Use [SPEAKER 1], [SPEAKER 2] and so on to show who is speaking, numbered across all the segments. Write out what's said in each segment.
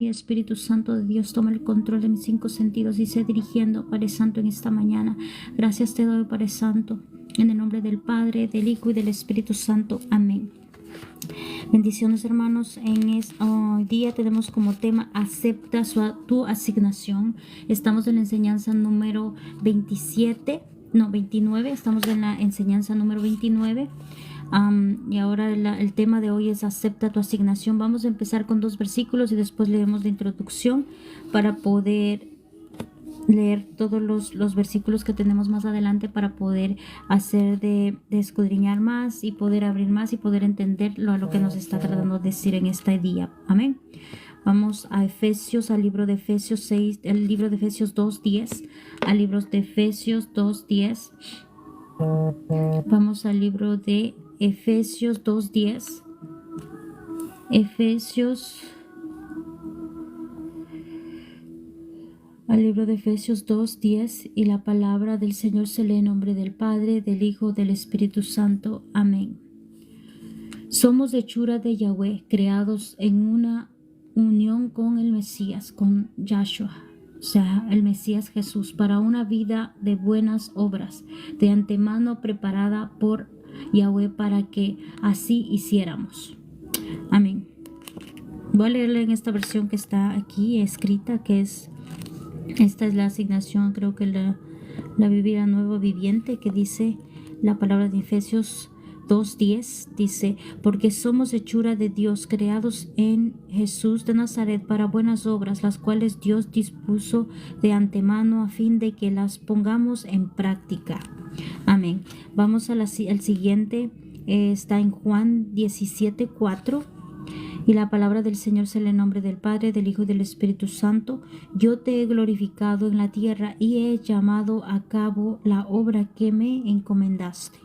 [SPEAKER 1] Y Espíritu Santo de Dios, toma el control de mis 5 sentidos y sé dirigiendo, Padre Santo, en esta mañana. Gracias te doy, Padre Santo, en el nombre del Padre, del Hijo y del Espíritu Santo. Amén. Bendiciones, hermanos. Hoy día tenemos como tema acepta tu asignación. Estamos en la enseñanza número 29. Estamos en la enseñanza número 29. Y ahora el tema de hoy es acepta tu asignación. Vamos a empezar con 2 versículos y después leemos la introducción para poder leer todos los versículos que tenemos más adelante para poder hacer de escudriñar más y poder abrir más y poder entender lo que nos está tratando de decir en este día. Amén. Vamos a Efesios, al libro de Efesios 6, el libro de Efesios 2:10, al libro de Efesios 2:10. Vamos al libro de Efesios 2:10. Al libro de Efesios 2:10, y la palabra del Señor se lee en nombre del Padre, del Hijo, del Espíritu Santo. Amén. Somos hechura de Yahweh, creados en una unión con el Mesías, con Yahshua, o sea, el Mesías Jesús, para una vida de buenas obras, de antemano preparada por Yahweh para que así hiciéramos. Amén. Voy a leerle en esta versión que está aquí escrita, esta es la asignación, creo que la Biblia Nueva Viviente, que dice la palabra de Efesios 2:10, dice: porque somos hechura de Dios, creados en Jesús de Nazaret para buenas obras, las cuales Dios dispuso de antemano a fin de que las pongamos en práctica. Amén. Vamos al siguiente, está en Juan 17:4. Y la palabra del Señor se lee en nombre del Padre, del Hijo y del Espíritu Santo. Yo te he glorificado en la tierra y he llevado a cabo la obra que me encomendaste.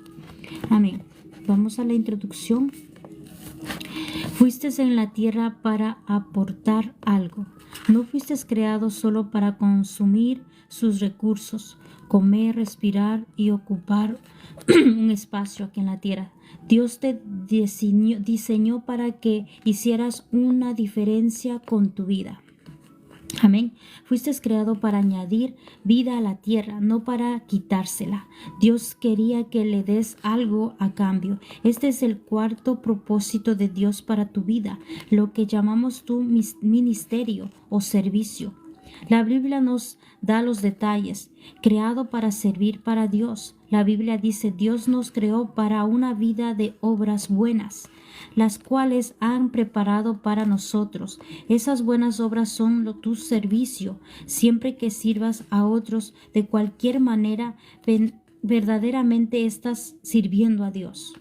[SPEAKER 1] Amén. Vamos a la introducción. Fuiste en la tierra para aportar algo. No fuiste creado solo para consumir sus recursos, comer, respirar y ocupar un espacio aquí en la tierra. Dios te diseñó para que hicieras una diferencia con tu vida. Amén. Fuiste creado para añadir vida a la tierra, no para quitársela. Dios quería que le des algo a cambio. Este es el cuarto propósito de Dios para tu vida, lo que llamamos tu ministerio o servicio. La Biblia nos da los detalles. Creado para servir para Dios. La Biblia dice: Dios nos creó para una vida de obras buenas, las cuales han preparado para nosotros. Esas buenas obras son tu servicio. Siempre que sirvas a otros de cualquier manera, verdaderamente estás sirviendo a Dios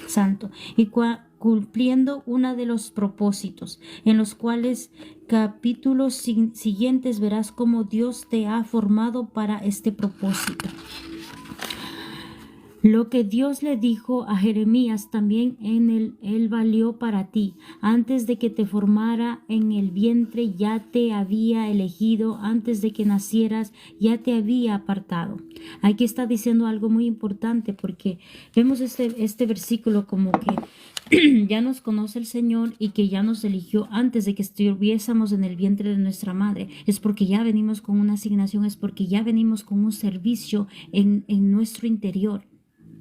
[SPEAKER 1] Santo y cumpliendo uno de los propósitos, en los cuales capítulos siguientes verás cómo Dios te ha formado para este propósito. Lo que Dios le dijo a Jeremías también él valió para ti. Antes de que te formara en el vientre ya te había elegido, antes de que nacieras ya te había apartado. Aquí está diciendo algo muy importante, porque vemos este versículo como que ya nos conoce el Señor y que ya nos eligió antes de que estuviésemos en el vientre de nuestra madre. Es porque ya venimos con una asignación, es porque ya venimos con un servicio en nuestro interior.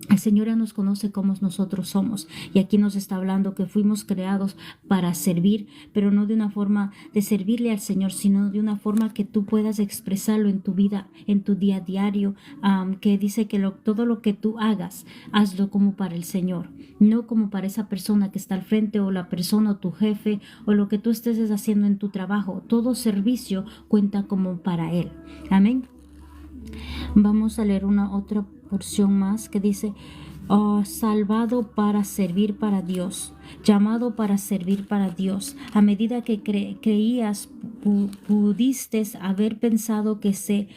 [SPEAKER 1] El Señor ya nos conoce como nosotros somos, y aquí nos está hablando que fuimos creados para servir, pero no de una forma de servirle al Señor, sino de una forma que tú puedas expresarlo en tu vida, en tu día a diario, que dice que todo lo que tú hagas, hazlo como para el Señor, no como para esa persona que está al frente, o la persona, o tu jefe, o lo que tú estés haciendo en tu trabajo. Todo servicio cuenta como para Él. Amén. Vamos a leer una otra porción más que dice: salvado para servir para Dios, llamado para servir para Dios. A medida que creías, pudiste haber pensado que ser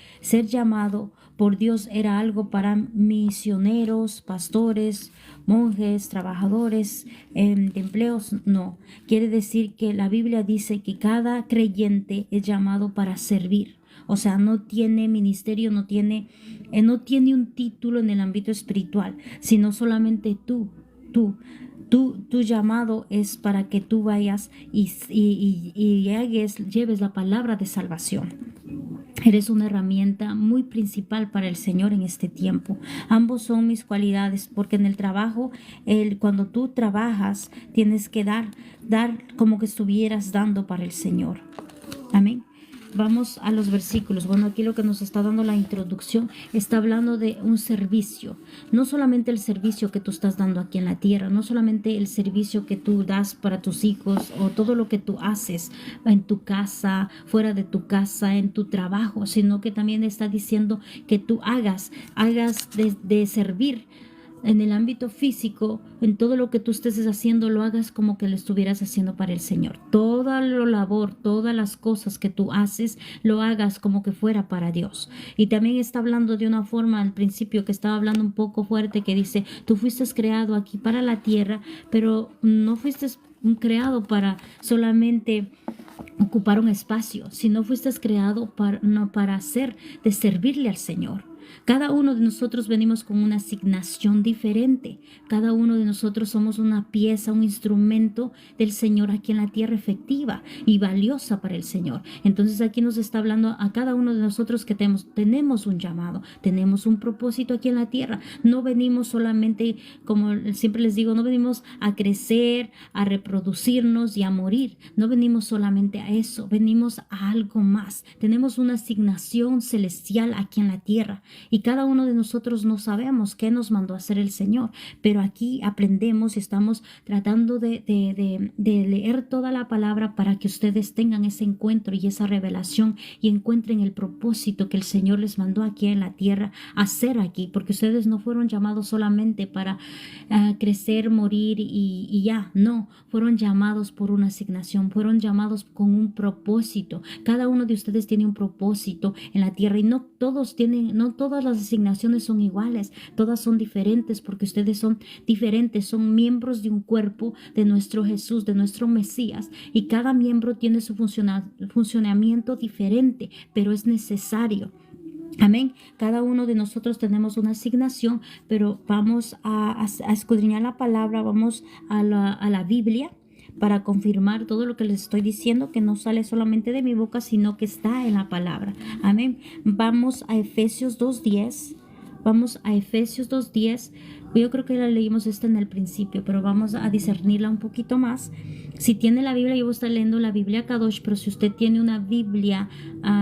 [SPEAKER 1] llamado por Dios era algo para misioneros, pastores, monjes, trabajadores de empleos. No, quiere decir que la Biblia dice que cada creyente es llamado para servir. O sea, no tiene ministerio, no tiene un título en el ámbito espiritual, sino solamente tú Tu llamado es para que tú vayas y lleves la palabra de salvación. Eres una herramienta muy principal para el Señor en este tiempo. Ambos son mis cualidades, porque en el trabajo, cuando tú trabajas, tienes que dar como que estuvieras dando para el Señor. Amén. Vamos a los versículos. Bueno, aquí lo que nos está dando la introducción está hablando de un servicio. No solamente el servicio que tú estás dando aquí en la tierra, no solamente el servicio que tú das para tus hijos o todo lo que tú haces en tu casa, fuera de tu casa, en tu trabajo, sino que también está diciendo que tú hagas de servir. En el ámbito físico, en todo lo que tú estés haciendo, lo hagas como que lo estuvieras haciendo para el Señor. Toda la labor, todas las cosas que tú haces, lo hagas como que fuera para Dios. Y también está hablando de una forma al principio que estaba hablando un poco fuerte, que dice, tú fuiste creado aquí para la tierra, pero no fuiste creado para solamente ocupar un espacio, sino fuiste creado para de servirle al Señor. Cada uno de nosotros venimos con una asignación diferente. Cada uno de nosotros somos una pieza, un instrumento del Señor aquí en la tierra efectiva y valiosa para el Señor. Entonces aquí nos está hablando a cada uno de nosotros que tenemos un llamado, tenemos un propósito aquí en la tierra. No venimos solamente, como siempre les digo, no venimos a crecer, a reproducirnos y a morir. No venimos solamente a eso, venimos a algo más. Tenemos una asignación celestial aquí en la tierra. Y cada uno de nosotros no sabemos qué nos mandó a hacer el Señor, pero aquí aprendemos y estamos tratando de leer toda la palabra para que ustedes tengan ese encuentro y esa revelación y encuentren el propósito que el Señor les mandó aquí en la tierra a hacer aquí, porque ustedes no fueron llamados solamente para crecer, morir y ya, no, fueron llamados por una asignación, fueron llamados con un propósito. Cada uno de ustedes tiene un propósito en la tierra y no todas las asignaciones son iguales, todas son diferentes porque ustedes son diferentes, son miembros de un cuerpo de nuestro Jesús, de nuestro Mesías, y cada miembro tiene su funcionamiento diferente, pero es necesario. Amén. Cada uno de nosotros tenemos una asignación, pero vamos a escudriñar la palabra, vamos a la Biblia para confirmar todo lo que les estoy diciendo, que no sale solamente de mi boca, sino que está en la palabra. Amén. Vamos a Efesios 2:10. Vamos a Efesios 2:10. Yo creo que la leímos en el principio, pero vamos a discernirla un poquito más. Si tiene la Biblia, yo voy a estar leyendo la Biblia Kadosh, pero si usted tiene una Biblia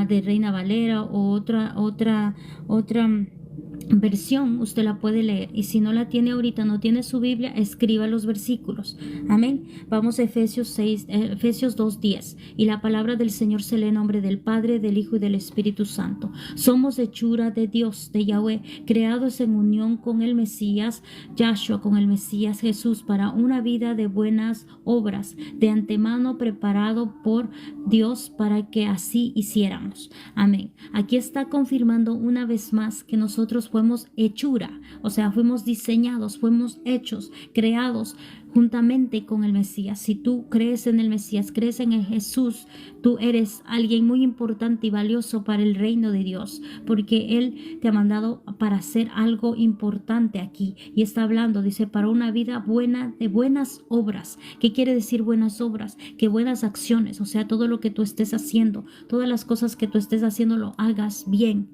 [SPEAKER 1] de Reina Valera o otra versión, usted la puede leer, y si no la tiene ahorita, no tiene su Biblia, escriba los versículos. Amén. Vamos a Efesios 2:10, y la palabra del Señor se lee en nombre del Padre, del Hijo y del Espíritu Santo. Somos hechura de Dios, de Yahweh, creados en unión con el Mesías Yahshua, con el Mesías Jesús, para una vida de buenas obras, de antemano preparado por Dios para que así hiciéramos. Amén. Aquí está confirmando una vez más que nosotros fuimos hechura, o sea, fuimos diseñados, fuimos hechos, creados juntamente con el Mesías. Si tú crees en el Mesías, crees en el Jesús, tú eres alguien muy importante y valioso para el reino de Dios, porque Él te ha mandado para hacer algo importante aquí, y está hablando, dice, para una vida buena, de buenas obras. ¿Qué quiere decir buenas obras? Que buenas acciones, o sea, todo lo que tú estés haciendo, todas las cosas que tú estés haciendo, lo hagas bien.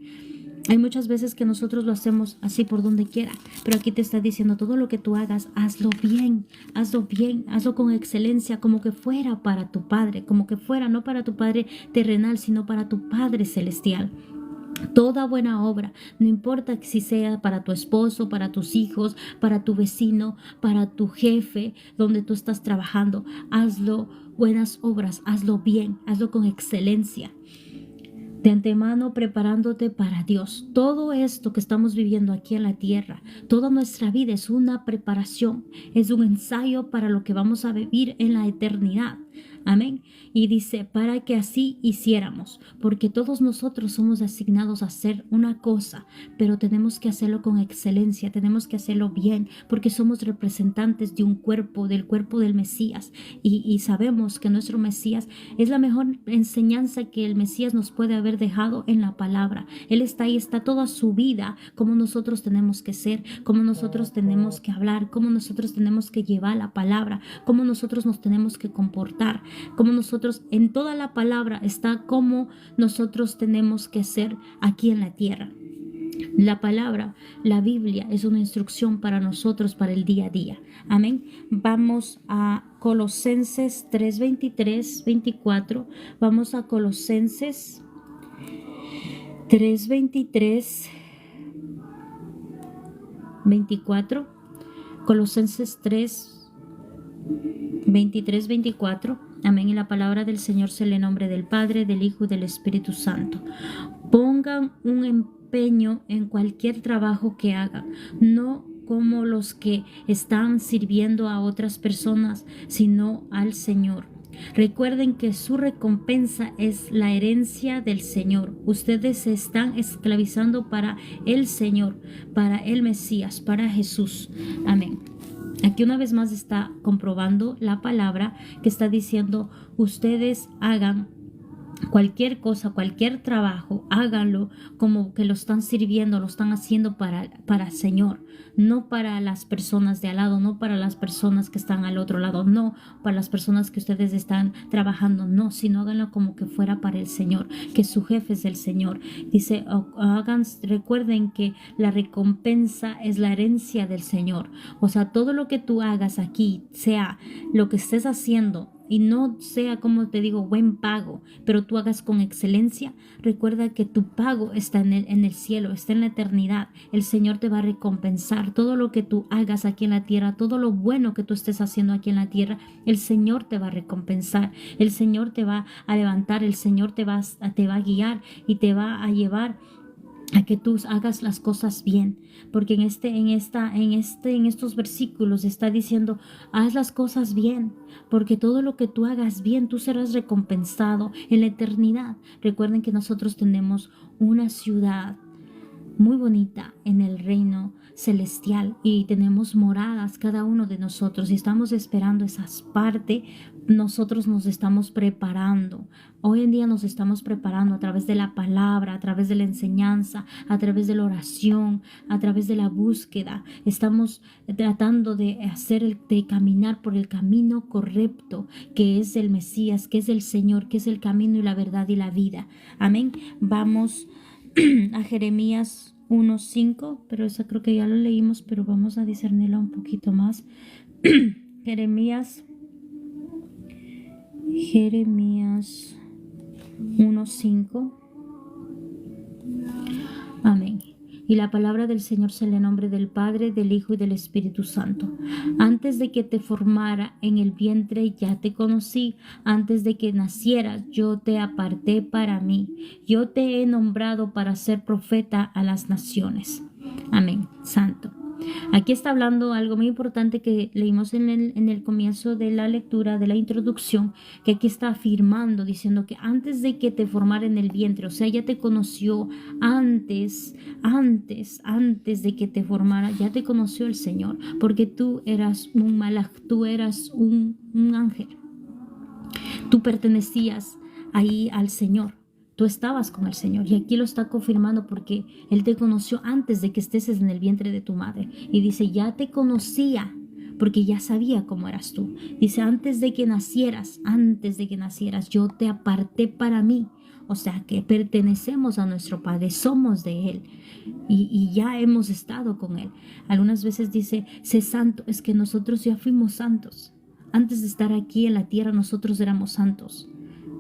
[SPEAKER 1] Hay muchas veces que nosotros lo hacemos así por donde quiera, pero aquí te está diciendo, todo lo que tú hagas, hazlo bien, hazlo con excelencia, como que fuera para tu Padre, como que fuera no para tu Padre terrenal, sino para tu Padre celestial. Toda buena obra, no importa si sea para tu esposo, para tus hijos, para tu vecino, para tu jefe, donde tú estás trabajando, hazlo buenas obras, hazlo bien, hazlo con excelencia. De antemano preparándote para Dios. Todo esto que estamos viviendo aquí en la tierra, toda nuestra vida es una preparación, es un ensayo para lo que vamos a vivir en la eternidad. Amén. Y dice, para que así hiciéramos, porque todos nosotros somos asignados a hacer una cosa, pero tenemos que hacerlo con excelencia, tenemos que hacerlo bien, porque somos representantes de un cuerpo, del cuerpo del Mesías, y sabemos que nuestro Mesías es la mejor enseñanza que el Mesías nos puede haber dejado en la palabra. Él está ahí, está toda su vida, como nosotros tenemos que ser, como nosotros tenemos que hablar, como nosotros tenemos que llevar la palabra, como nosotros nos tenemos que comportar, como nosotros, en toda la palabra está como nosotros tenemos que ser aquí en la tierra. La palabra, la Biblia, es una instrucción para nosotros para el día a día. Amén. Vamos a Colosenses 3:23, 24. Vamos a Colosenses 3:23, 24. Colosenses 3:23, 24. Amén. Y la palabra del Señor se le nombre del Padre, del Hijo y del Espíritu Santo. Pongan un empeño en cualquier trabajo que hagan, no como los que están sirviendo a otras personas, sino al Señor. Recuerden que su recompensa es la herencia del Señor. Ustedes se están esclavizando para el Señor, para el Mesías, para Jesús. Amén. Aquí una vez más está comprobando la palabra que está diciendo, ustedes hagan cualquier cosa, cualquier trabajo, háganlo como que lo están sirviendo, lo están haciendo para el Señor, no para las personas de al lado, no para las personas que están al otro lado, no para las personas que ustedes están trabajando, no, sino háganlo como que fuera para el Señor, que su jefe es el Señor. Dice, recuerden que la recompensa es la herencia del Señor. O sea, todo lo que tú hagas aquí, sea lo que estés haciendo, y no sea, como te digo, buen pago, pero tú hagas con excelencia, recuerda que tu pago está en el cielo, está en la eternidad. El Señor te va a recompensar todo lo que tú hagas aquí en la tierra, todo lo bueno que tú estés haciendo aquí en la tierra, el Señor te va a recompensar, el Señor te va a levantar, el Señor te va a guiar y te va a llevar a que tú hagas las cosas bien, porque en estos versículos está diciendo, haz las cosas bien, porque todo lo que tú hagas bien, tú serás recompensado en la eternidad. Recuerden que nosotros tenemos una ciudad muy bonita en el reino celestial y tenemos moradas cada uno de nosotros y estamos esperando esas partes. Nosotros nos estamos preparando. Hoy en día nos estamos preparando a través de la palabra, a través de la enseñanza, a través de la oración, a través de la búsqueda. Estamos tratando de caminar por el camino correcto, que es el Mesías, que es el Señor, que es el camino y la verdad y la vida. Amén. Vamos a Jeremías 1:5, pero esa creo que ya lo leímos, pero vamos a discernirla un poquito más. Jeremías 1:5. Amén. Y la palabra del Señor se le nombre del Padre, del Hijo y del Espíritu Santo. Antes de que te formara en el vientre ya te conocí. Antes de que nacieras yo te aparté para mí. Yo te he nombrado para ser profeta a las naciones. Amén. Santo. Aquí está hablando algo muy importante que leímos en el comienzo de la lectura, de la introducción, que aquí está afirmando, diciendo que antes de que te formara en el vientre, o sea, ya te conoció antes de que te formara, ya te conoció el Señor, porque tú eras un malaj, tú eras un ángel, tú pertenecías ahí al Señor. Tú estabas con el Señor y aquí lo está confirmando porque Él te conoció antes de que estés en el vientre de tu madre. Y dice, ya te conocía porque ya sabía cómo eras tú. Dice, antes de que nacieras, yo te aparté para mí. O sea que pertenecemos a nuestro Padre, somos de Él y ya hemos estado con Él. Algunas veces dice, sé santo, es que nosotros ya fuimos santos. Antes de estar aquí en la tierra nosotros éramos santos.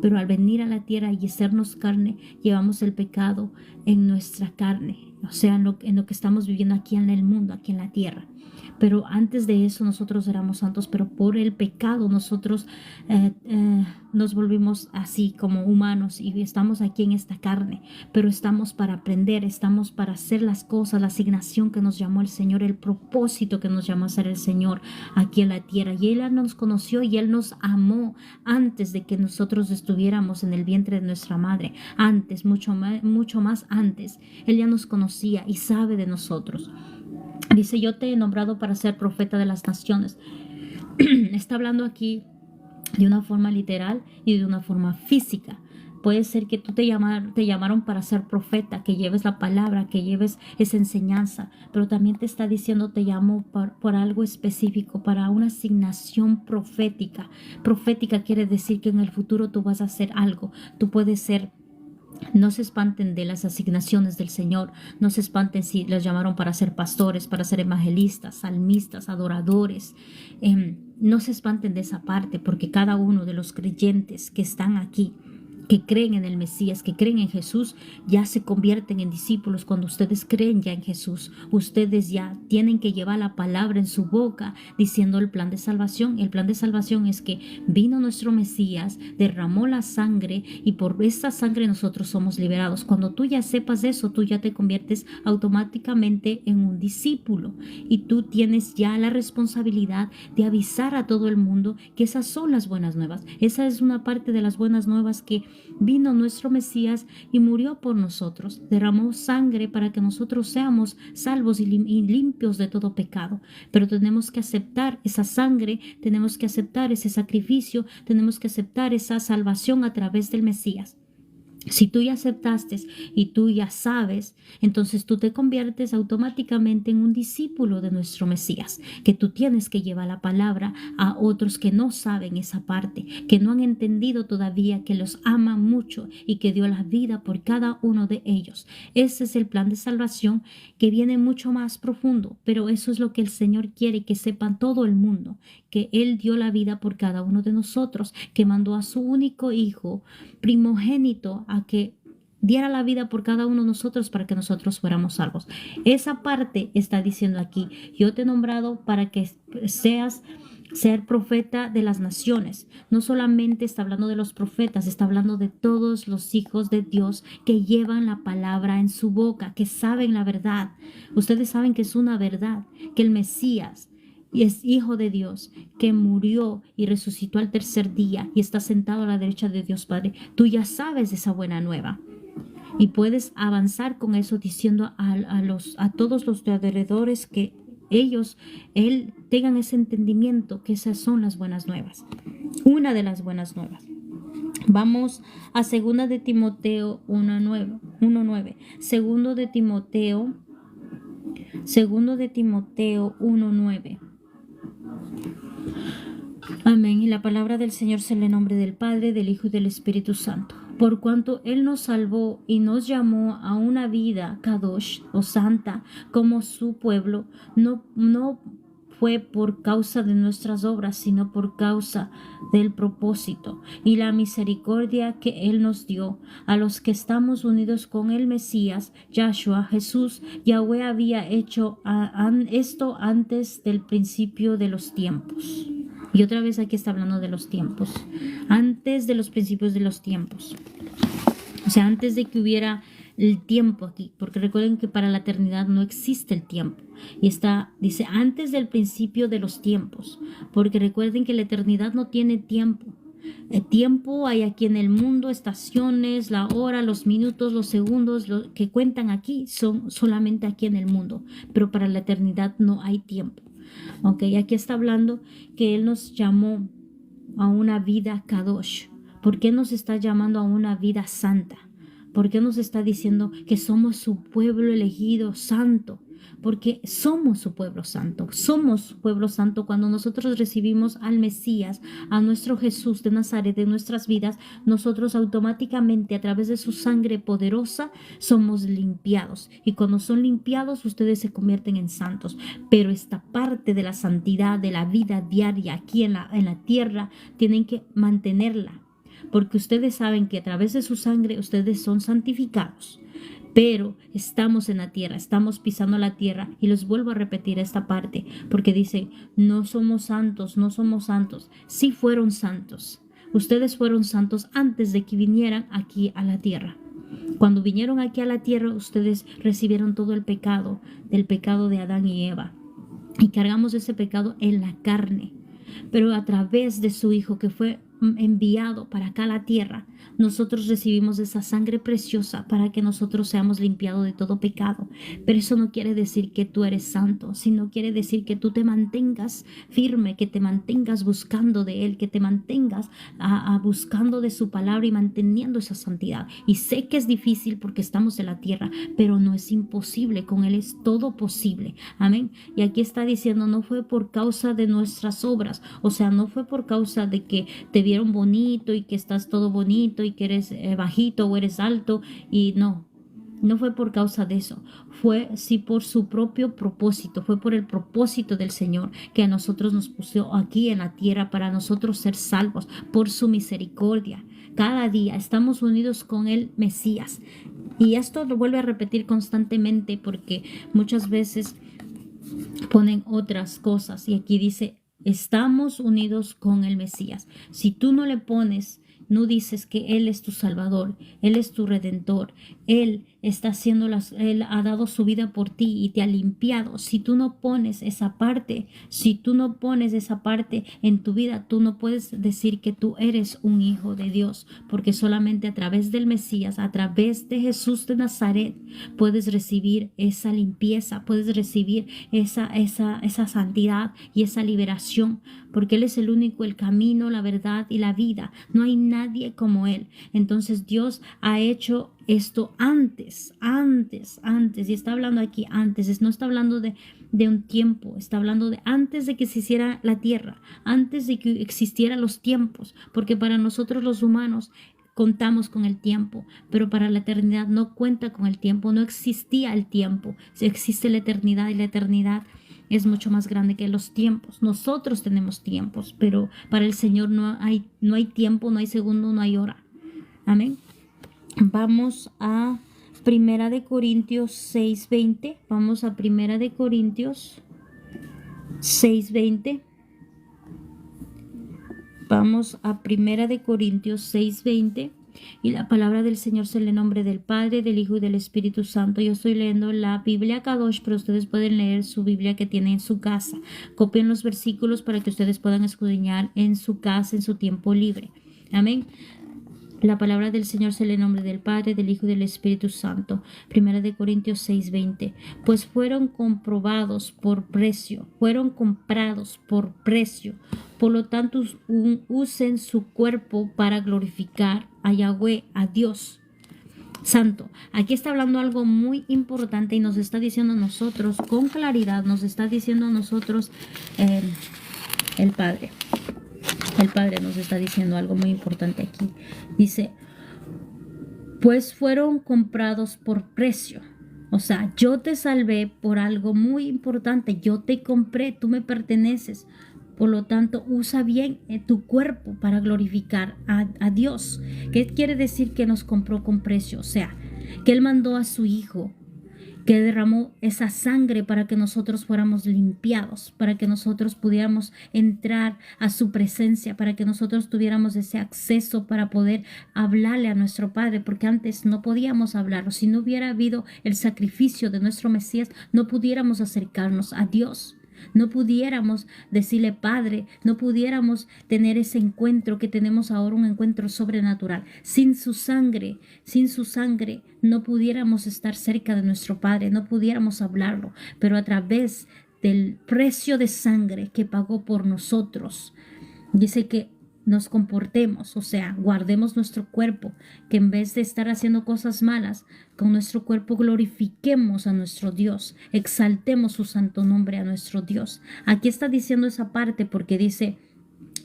[SPEAKER 1] Pero al venir a la tierra y hacernos carne, llevamos el pecado en nuestra carne. o sea, en lo que estamos viviendo aquí en el mundo, aquí en la tierra. Pero antes de eso nosotros éramos santos, pero por el pecado nosotros nos volvimos así como humanos y estamos aquí en esta carne, pero estamos para aprender, estamos para hacer las cosas, la asignación que nos llamó el Señor, el propósito que nos llamó a hacer el Señor aquí en la tierra. Y Él nos conoció y Él nos amó antes de que nosotros estuviéramos en el vientre de nuestra madre, antes, mucho más antes. Él ya nos conocía y sabe de nosotros. Dice, yo te he nombrado para ser profeta de las naciones. Está hablando aquí de una forma literal y de una forma física. Puede ser que tú te llamaron para ser profeta, que lleves la palabra, que lleves esa enseñanza, pero también te está diciendo, te llamo por algo específico, para una asignación profética. Profética quiere decir que en el futuro tú vas a hacer algo. Tú puedes ser. No se espanten de las asignaciones del Señor, no se espanten si los llamaron para ser pastores, para ser evangelistas, salmistas, adoradores. No se espanten de esa parte, porque cada uno de los creyentes que están aquí, que creen en el Mesías, que creen en Jesús, ya se convierten en discípulos. Cuando ustedes creen ya en Jesús, ustedes ya tienen que llevar la palabra en su boca diciendo el plan de salvación. El plan de salvación es que vino nuestro Mesías, derramó la sangre y por esa sangre nosotros somos liberados. Cuando tú ya sepas eso, tú ya te conviertes automáticamente en un discípulo y tú tienes ya la responsabilidad de avisar a todo el mundo que esas son las buenas nuevas. Esa es una parte de las buenas nuevas, que vino nuestro Mesías y murió por nosotros, derramó sangre para que nosotros seamos salvos y limpios de todo pecado. Pero tenemos que aceptar esa sangre, tenemos que aceptar ese sacrificio, tenemos que aceptar esa salvación a través del Mesías. Si tú ya aceptaste y tú ya sabes, entonces tú te conviertes automáticamente en un discípulo de nuestro Mesías, que tú tienes que llevar la palabra a otros que no saben esa parte, que no han entendido todavía que los ama mucho y que dio la vida por cada uno de ellos. Ese es el plan de salvación, que viene mucho más profundo, pero eso es lo que el Señor quiere que sepan todo el mundo, que Él dio la vida por cada uno de nosotros, que mandó a su único hijo primogénito a que diera la vida por cada uno de nosotros para que nosotros fuéramos salvos. Esa parte está diciendo aquí, yo te he nombrado para que seas ser profeta de las naciones. No solamente está hablando de los profetas, está hablando de todos los hijos de Dios que llevan la palabra en su boca, que saben la verdad. Ustedes saben que es una verdad, que el Mesías y es hijo de Dios, que murió y resucitó al tercer día y está sentado a la derecha de Dios Padre. Tú ya sabes esa buena nueva y puedes avanzar con eso diciendo a todos los alrededores que él tengan ese entendimiento, que esas son las buenas nuevas. Una de las buenas nuevas. Vamos a 2 de Timoteo 1:9. 2 de Timoteo 1:9. Amén. Y la palabra del Señor sea en el nombre del Padre, del Hijo y del Espíritu Santo. Por cuanto Él nos salvó y nos llamó a una vida kadosh o santa como su pueblo, no fue por causa de nuestras obras, sino por causa del propósito y la misericordia que Él nos dio a los que estamos unidos con el Mesías, Yahshua, Jesús. Yahweh había hecho esto antes del principio de los tiempos. Y otra vez aquí está hablando de los tiempos, antes de los principios de los tiempos. O sea, antes de que hubiera el tiempo aquí, porque recuerden que para la eternidad no existe el tiempo. Y dice, antes del principio de los tiempos, porque recuerden que la eternidad no tiene tiempo. El tiempo hay aquí en el mundo, estaciones, la hora, los minutos, los segundos, lo que cuentan aquí son solamente aquí en el mundo, pero para la eternidad no hay tiempo. Ok, aquí está hablando que Él nos llamó a una vida kadosh. ¿Por qué nos está llamando a una vida santa? ¿Por qué nos está diciendo que somos su pueblo elegido santo? Porque somos su pueblo santo. Somos su pueblo santo cuando nosotros recibimos al Mesías, a nuestro Jesús de Nazaret de nuestras vidas. Nosotros automáticamente a través de su sangre poderosa somos limpiados. Y cuando son limpiados ustedes se convierten en santos. Pero esta parte de la santidad, de la vida diaria aquí en la tierra, tienen que mantenerla. porque ustedes saben que a través de su sangre ustedes son santificados. Pero estamos en la tierra, estamos pisando la tierra, y les vuelvo a repetir esta parte, porque dicen, no somos santos, no somos santos. Sí fueron santos. Ustedes fueron santos antes de que vinieran aquí a la tierra. Cuando vinieron aquí a la tierra, ustedes recibieron todo el pecado, del pecado de Adán y Eva, y cargamos ese pecado en la carne. Pero a través de su Hijo que fue enviado para acá a la tierra, nosotros recibimos esa sangre preciosa para que nosotros seamos limpiados de todo pecado. Pero eso no quiere decir que tú eres santo, sino quiere decir que tú te mantengas firme, que te mantengas buscando de Él, que te mantengas buscando de su palabra y manteniendo esa santidad. Y sé que es difícil porque estamos en la tierra, pero no es imposible, con Él es todo posible. Amén. Y aquí está diciendo, no fue por causa de nuestras obras, o sea, no fue por causa de que te vieron bonito y que estás todo bonito y que eres bajito o eres alto, y no fue por causa de eso. Fue sí por su propio propósito, fue por el propósito del Señor que a nosotros nos puso aquí en la tierra para nosotros ser salvos por su misericordia. Cada día estamos unidos con el Mesías, y esto lo vuelve a repetir constantemente porque muchas veces ponen otras cosas, y aquí dice, estamos unidos con el Mesías. Si tú no le pones, no dices que Él es tu Salvador, Él es tu Redentor, Él está haciendo Él ha dado su vida por ti y te ha limpiado. Si tú no pones esa parte, en tu vida, tú no puedes decir que tú eres un hijo de Dios, porque solamente a través del Mesías, a través de Jesús de Nazaret, puedes recibir esa limpieza, puedes recibir esa santidad y esa liberación, porque Él es el único, el camino, la verdad y la vida. No hay nadie como Él. Entonces Dios ha hecho esto antes, y está hablando aquí antes, no está hablando de un tiempo, está hablando de antes de que se hiciera la tierra, antes de que existieran los tiempos, porque para nosotros los humanos contamos con el tiempo, pero para la eternidad no cuenta con el tiempo, no existía el tiempo, existe la eternidad, y la eternidad es mucho más grande que los tiempos. Nosotros tenemos tiempos, pero para el Señor no hay tiempo, no hay segundo, no hay hora. Amén. Vamos a Primera de Corintios 6:20. Vamos a Primera de Corintios 6:20. Vamos a Primera de Corintios 6:20. Y la palabra del Señor se lee en nombre del Padre, del Hijo y del Espíritu Santo. Yo estoy leyendo la Biblia Kadosh, pero ustedes pueden leer su Biblia que tienen en su casa. Copien los versículos para que ustedes puedan escudriñar en su casa, en su tiempo libre. Amén. La palabra del Señor se lee en nombre del Padre, del Hijo y del Espíritu Santo. Primera de Corintios 6:20. Pues fueron comprados por precio. Por lo tanto, usen su cuerpo para glorificar a Yahweh, a Dios Santo. Aquí está hablando algo muy importante y nos está diciendo a nosotros con claridad, nos está diciendo a nosotros el Padre. El Padre nos está diciendo algo muy importante aquí. Dice, pues fueron comprados por precio. O sea, yo te salvé por algo muy importante. Yo te compré, tú me perteneces. Por lo tanto, usa bien tu cuerpo para glorificar a Dios. ¿Qué quiere decir que nos compró con precio? O sea, que Él mandó a su Hijo, que derramó esa sangre para que nosotros fuéramos limpiados, para que nosotros pudiéramos entrar a su presencia, para que nosotros tuviéramos ese acceso para poder hablarle a nuestro Padre, porque antes no podíamos hablar, o si no hubiera habido el sacrificio de nuestro Mesías, no pudiéramos acercarnos a Dios. No pudiéramos decirle Padre, no pudiéramos tener ese encuentro que tenemos ahora, un encuentro sobrenatural. Sin su sangre, no pudiéramos estar cerca de nuestro Padre, no pudiéramos hablarlo, pero a través del precio de sangre que pagó por nosotros, dice que nos comportemos, o sea, guardemos nuestro cuerpo, que en vez de estar haciendo cosas malas, con nuestro cuerpo glorifiquemos a nuestro Dios, exaltemos su santo nombre a nuestro Dios. Aquí está diciendo esa parte porque dice,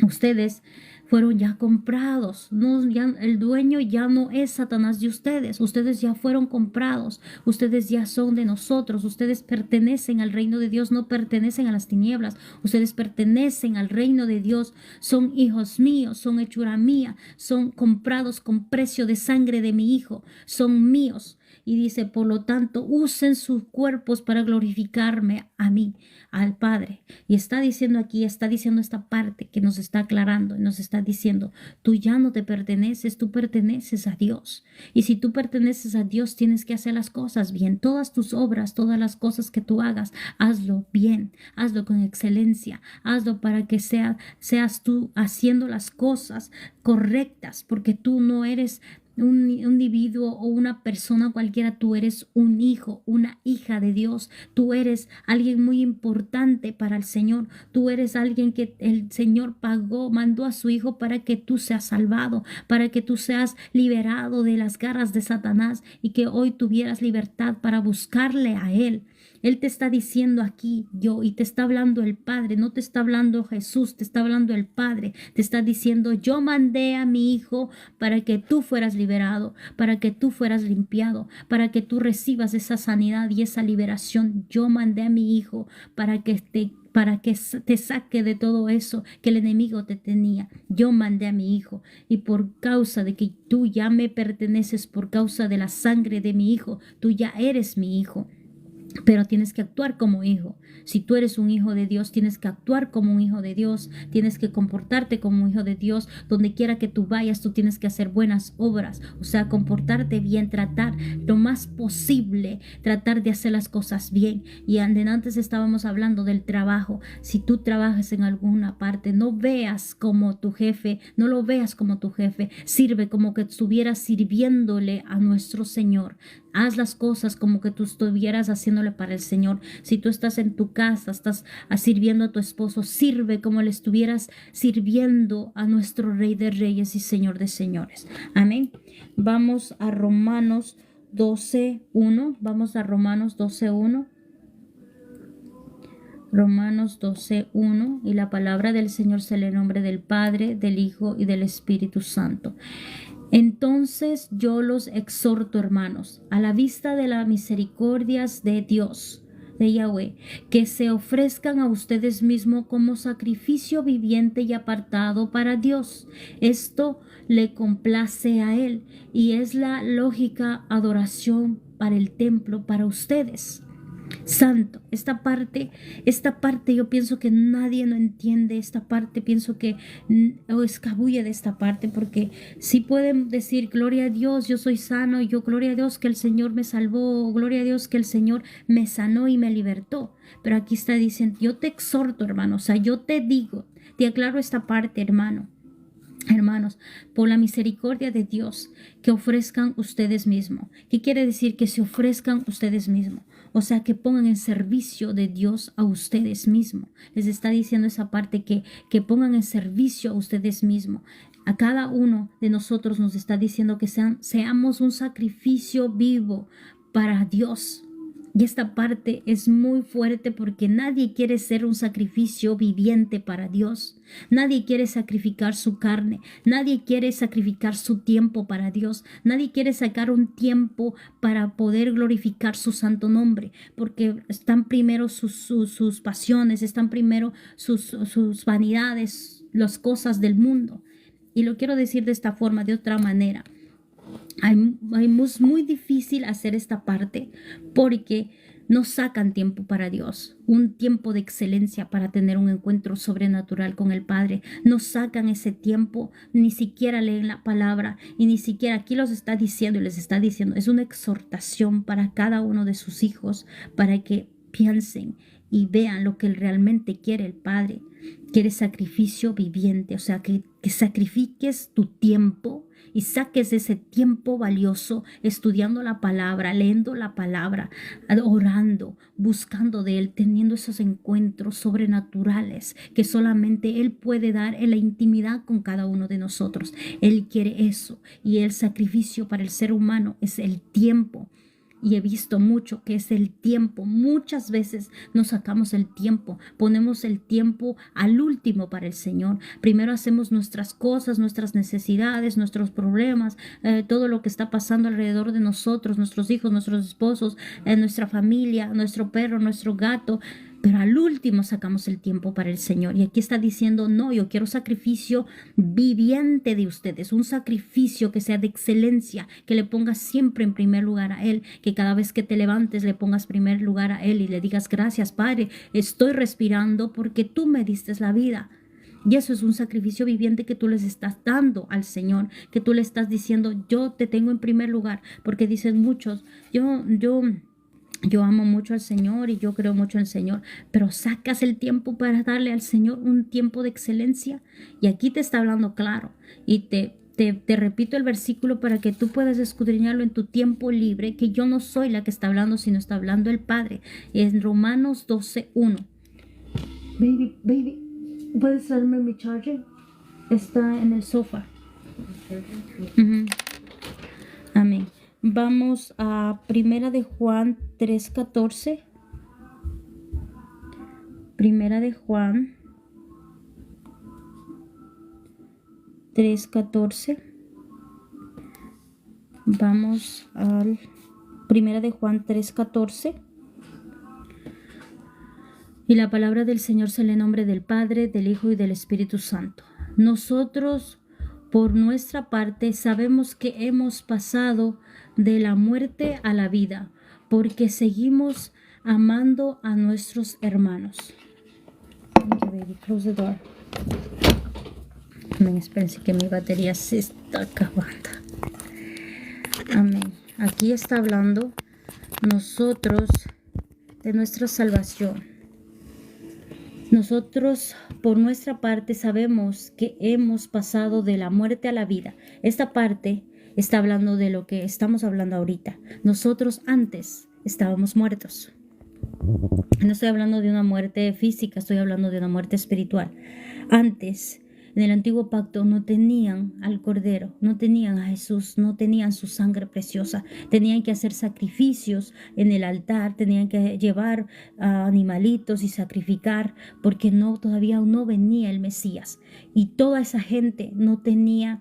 [SPEAKER 1] ustedes fueron ya comprados. No, ya, el dueño ya no es Satanás de ustedes. Ustedes ya fueron comprados. Ustedes ya son de nosotros. Ustedes pertenecen al reino de Dios, no pertenecen a las tinieblas. Ustedes pertenecen al reino de Dios. Son hijos míos, son hechura mía, son comprados con precio de sangre de mi Hijo. Son míos. Y dice, por lo tanto, usen sus cuerpos para glorificarme a mí, al Padre. Y está diciendo aquí, está diciendo esta parte que nos está aclarando, y nos está diciendo, tú ya no te perteneces, tú perteneces a Dios. Y si tú perteneces a Dios, tienes que hacer las cosas bien. Todas tus obras, todas las cosas que tú hagas, hazlo bien, hazlo con excelencia, hazlo para que seas tú haciendo las cosas correctas, porque tú no eres un individuo o una persona cualquiera, tú eres un hijo, una hija de Dios, tú eres alguien muy importante para el Señor, tú eres alguien que el Señor pagó, mandó a su Hijo para que tú seas salvado, para que tú seas liberado de las garras de Satanás y que hoy tuvieras libertad para buscarle a Él. Él te está diciendo aquí yo y te está hablando el Padre, no te está hablando Jesús, te está hablando el Padre, te está diciendo yo mandé a mi Hijo para que tú fueras liberado, para que tú fueras limpiado, para que tú recibas esa sanidad y esa liberación. Yo mandé a mi Hijo para que te saque de todo eso que el enemigo te tenía. Yo mandé a mi Hijo y por causa de que tú ya me perteneces, por causa de la sangre de mi Hijo, tú ya eres mi hijo. Pero tienes que actuar como hijo. Si tú eres un hijo de Dios, tienes que actuar como un hijo de Dios, tienes que comportarte como un hijo de Dios. Donde quiera que tú vayas, tú tienes que hacer buenas obras, o sea, comportarte bien, tratar lo más posible, tratar de hacer las cosas bien. Y antes estábamos hablando del trabajo. Si tú trabajas en alguna parte, no veas como tu jefe, no lo veas como tu jefe, sirve como que estuvieras sirviéndole a nuestro Señor. Haz las cosas como que tú estuvieras haciéndole para el Señor. Si tú estás en tu casa, estás sirviendo a tu esposo, sirve como le estuvieras sirviendo a nuestro Rey de Reyes y Señor de Señores. Amén. Vamos a Romanos 12:1. Vamos a Romanos 12:1. Romanos 12:1, y la palabra del Señor se lee en nombre del Padre, del Hijo y del Espíritu Santo. Entonces yo los exhorto, hermanos, a la vista de las misericordias de Dios, de Yahweh, que se ofrezcan a ustedes mismos como sacrificio viviente y apartado para Dios. Esto le complace a Él y es la lógica adoración para el templo, para ustedes. Santo, esta parte yo pienso que nadie no entiende esta parte, pienso que o escabulle de esta parte, porque sí pueden decir gloria a Dios, yo soy sano, yo gloria a Dios que el Señor me salvó, gloria a Dios que el Señor me sanó y me libertó, pero aquí está diciendo, yo te exhorto, hermano, o sea, yo te digo, te aclaro esta parte, hermanos, por la misericordia de Dios, que ofrezcan ustedes mismos. ¿Qué quiere decir? Que se ofrezcan ustedes mismos. O sea, que pongan en servicio de Dios a ustedes mismos. Les está diciendo esa parte que pongan en servicio a ustedes mismos. A cada uno de nosotros nos está diciendo que seamos un sacrificio vivo para Dios. Y esta parte es muy fuerte porque nadie quiere ser un sacrificio viviente para Dios. Nadie quiere sacrificar su carne. Nadie quiere sacrificar su tiempo para Dios. Nadie quiere sacar un tiempo para poder glorificar su santo nombre. Porque están primero sus pasiones, están primero sus vanidades, las cosas del mundo. Y lo quiero decir de esta forma, de otra manera. Es muy difícil hacer esta parte porque no sacan tiempo para Dios, un tiempo de excelencia para tener un encuentro sobrenatural con el Padre. No sacan ese tiempo, ni siquiera leen la palabra y ni siquiera aquí los está diciendo y les está diciendo. Es una exhortación para cada uno de sus hijos para que piensen y vean lo que realmente quiere el Padre. Quiere sacrificio viviente, o sea, que sacrifiques tu tiempo y saques ese tiempo valioso estudiando la palabra, leyendo la palabra, orando, buscando de Él, teniendo esos encuentros sobrenaturales que solamente Él puede dar en la intimidad con cada uno de nosotros. Él quiere eso y el sacrificio para el ser humano es el tiempo. y he visto mucho que es el tiempo. Muchas veces nos sacamos el tiempo, ponemos el tiempo al último para el Señor. Primero hacemos nuestras cosas, nuestras necesidades, nuestros problemas, todo lo que está pasando alrededor de nosotros, nuestros hijos, nuestros esposos, nuestra familia, nuestro perro, nuestro gato. Pero al último sacamos el tiempo para el Señor. Y aquí está diciendo, no, yo quiero sacrificio viviente de ustedes, un sacrificio que sea de excelencia, que le pongas siempre en primer lugar a Él, que cada vez que te levantes le pongas primer lugar a Él y le digas, gracias Padre, estoy respirando porque tú me diste la vida. Y eso es un sacrificio viviente que tú les estás dando al Señor, que tú le estás diciendo, yo te tengo en primer lugar, porque dicen muchos, yo amo mucho al Señor y yo creo mucho en el Señor, pero sacas el tiempo para darle al Señor un tiempo de excelencia. Y aquí te está hablando claro. Y te repito el versículo para que tú puedas escudriñarlo en tu tiempo libre, que yo no soy la que está hablando, sino está hablando el Padre. En Romanos 12:1. Baby, ¿puedes traerme mi charger? Está en el sofá. Amén. Vamos a Primera de Juan 3:14. Primera de Juan 3:14. Vamos al Primera de Juan 3:14. Y la palabra del Señor se lee en nombre del Padre, del Hijo y del Espíritu Santo. Nosotros, por nuestra parte, sabemos que hemos pasado de la muerte a la vida, porque seguimos amando a nuestros hermanos. Thank you, baby. Close the door. Amén. Espérense que mi batería se está acabando. Amén. Aquí está hablando nosotros de nuestra salvación. Nosotros, por nuestra parte, sabemos que hemos pasado de la muerte a la vida. Esta parte está hablando de lo que estamos hablando ahorita. Nosotros antes estábamos muertos. No estoy hablando de una muerte física, estoy hablando de una muerte espiritual. Antes, en el antiguo pacto, no tenían al Cordero, no tenían a Jesús, no tenían su sangre preciosa. Tenían que hacer sacrificios en el altar, tenían que llevar animalitos y sacrificar, porque todavía no venía el Mesías. Y toda esa gente no tenía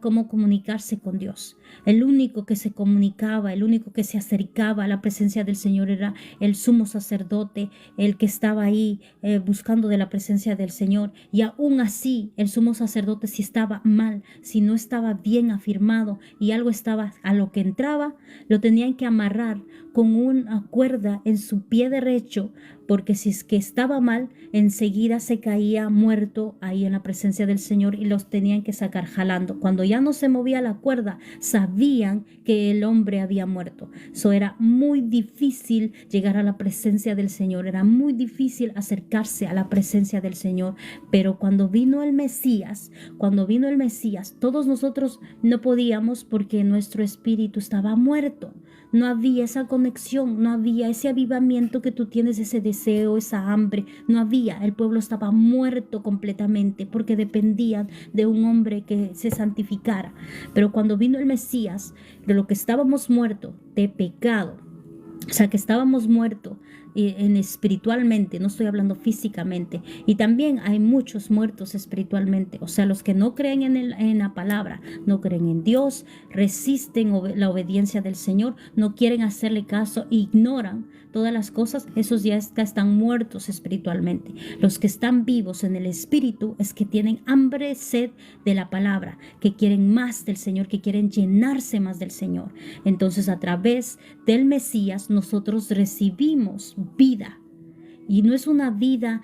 [SPEAKER 1] cómo comunicarse con Dios. El único que se comunicaba, el único que se acercaba a la presencia del Señor era el sumo sacerdote, el que estaba ahí buscando de la presencia del Señor. Y aún así, el sumo sacerdote, si estaba mal, si no estaba bien afirmado y algo estaba a lo que entraba, lo tenían que amarrar con una cuerda en su pie derecho, porque si es que estaba mal, enseguida se caía muerto ahí en la presencia del Señor y los tenían que sacar jalando. Cuando ya no se movía la cuerda, sabían que el hombre había muerto. Eso era muy difícil llegar a la presencia del Señor, era muy difícil acercarse a la presencia del Señor. Pero cuando vino el Mesías, todos nosotros no podíamos porque nuestro espíritu estaba muerto. No había esa conexión, no había ese avivamiento que tú tienes, ese deseo, esa hambre. No había, el pueblo estaba muerto completamente porque dependían de un hombre que se santificara. Pero cuando vino el Mesías, de lo que estábamos muertos, de pecado, o sea que estábamos muertos espiritualmente, no estoy hablando físicamente. Y también hay muchos muertos espiritualmente, o sea, los que no creen en la palabra, no creen en Dios, resisten la obediencia del Señor, no quieren hacerle caso, ignoran todas las cosas, esos ya están muertos espiritualmente. Los que están vivos en el espíritu es que tienen hambre, sed de la palabra, que quieren más del Señor, que quieren llenarse más del Señor. Entonces, a través del Mesías, nosotros recibimos vida. Y no es una vida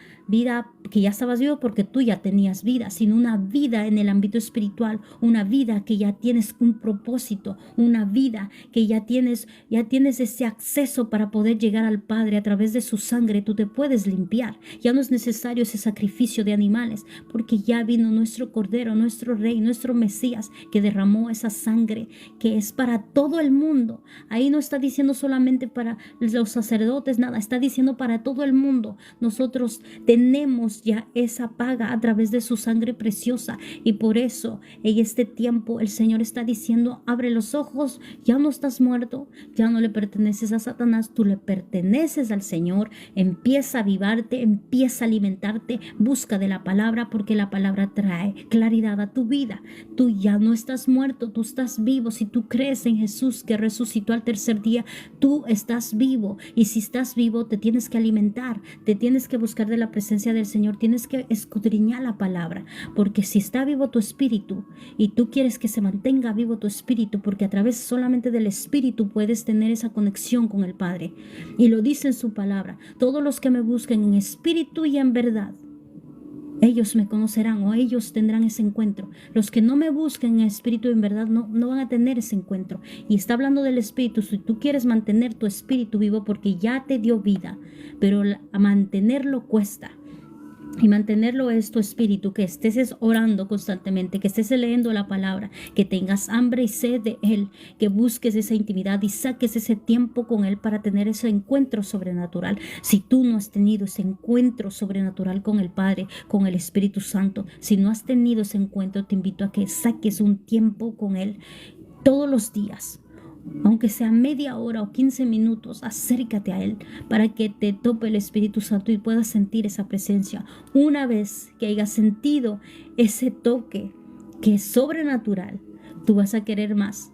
[SPEAKER 1] que ya estabas vivo porque tú ya tenías vida, sino una vida en el ámbito espiritual, una vida que ya tienes un propósito, una vida que ya tienes ese acceso para poder llegar al Padre a través de su sangre. Tú te puedes limpiar. Ya no es necesario ese sacrificio de animales, porque ya vino nuestro Cordero, nuestro Rey, nuestro Mesías, que derramó esa sangre que es para todo el mundo. Ahí no está diciendo solamente para los sacerdotes, nada, está diciendo para todo el mundo. mundo. Nosotros tenemos ya esa paga a través de su sangre preciosa, y por eso en este tiempo el Señor está diciendo: abre los ojos, ya no estás muerto, ya no le perteneces a Satanás, tú le perteneces al Señor. Empieza a avivarte, empieza a alimentarte, busca de la palabra, porque la palabra trae claridad a tu vida. Tú ya no estás muerto, tú estás vivo. Si tú crees en Jesús que resucitó al tercer día, tú estás vivo, y si estás vivo te tienes que alimentar, te tienes que buscar de la presencia del Señor, tienes que escudriñar la palabra, porque si está vivo tu espíritu y tú quieres que se mantenga vivo tu espíritu, porque a través solamente del espíritu puedes tener esa conexión con el Padre, y lo dice en su palabra: todos los que me busquen en espíritu y en verdad, ellos me conocerán, o ellos tendrán ese encuentro. Los que no me busquen en espíritu y en verdad no van a tener ese encuentro. Y está hablando del espíritu. Si tú quieres mantener tu espíritu vivo, porque ya te dio vida, pero a mantenerlo cuesta. Y mantenerlo es tu espíritu, que estés orando constantemente, que estés leyendo la palabra, que tengas hambre y sed de Él, que busques esa intimidad y saques ese tiempo con Él para tener ese encuentro sobrenatural. Si tú no has tenido ese encuentro sobrenatural con el Padre, con el Espíritu Santo, si no has tenido ese encuentro, te invito a que saques un tiempo con Él todos los días. Aunque sea media hora o 15 minutos, acércate a Él para que te tope el Espíritu Santo y puedas sentir esa presencia. Una vez que hayas sentido ese toque que es sobrenatural, tú vas a querer más.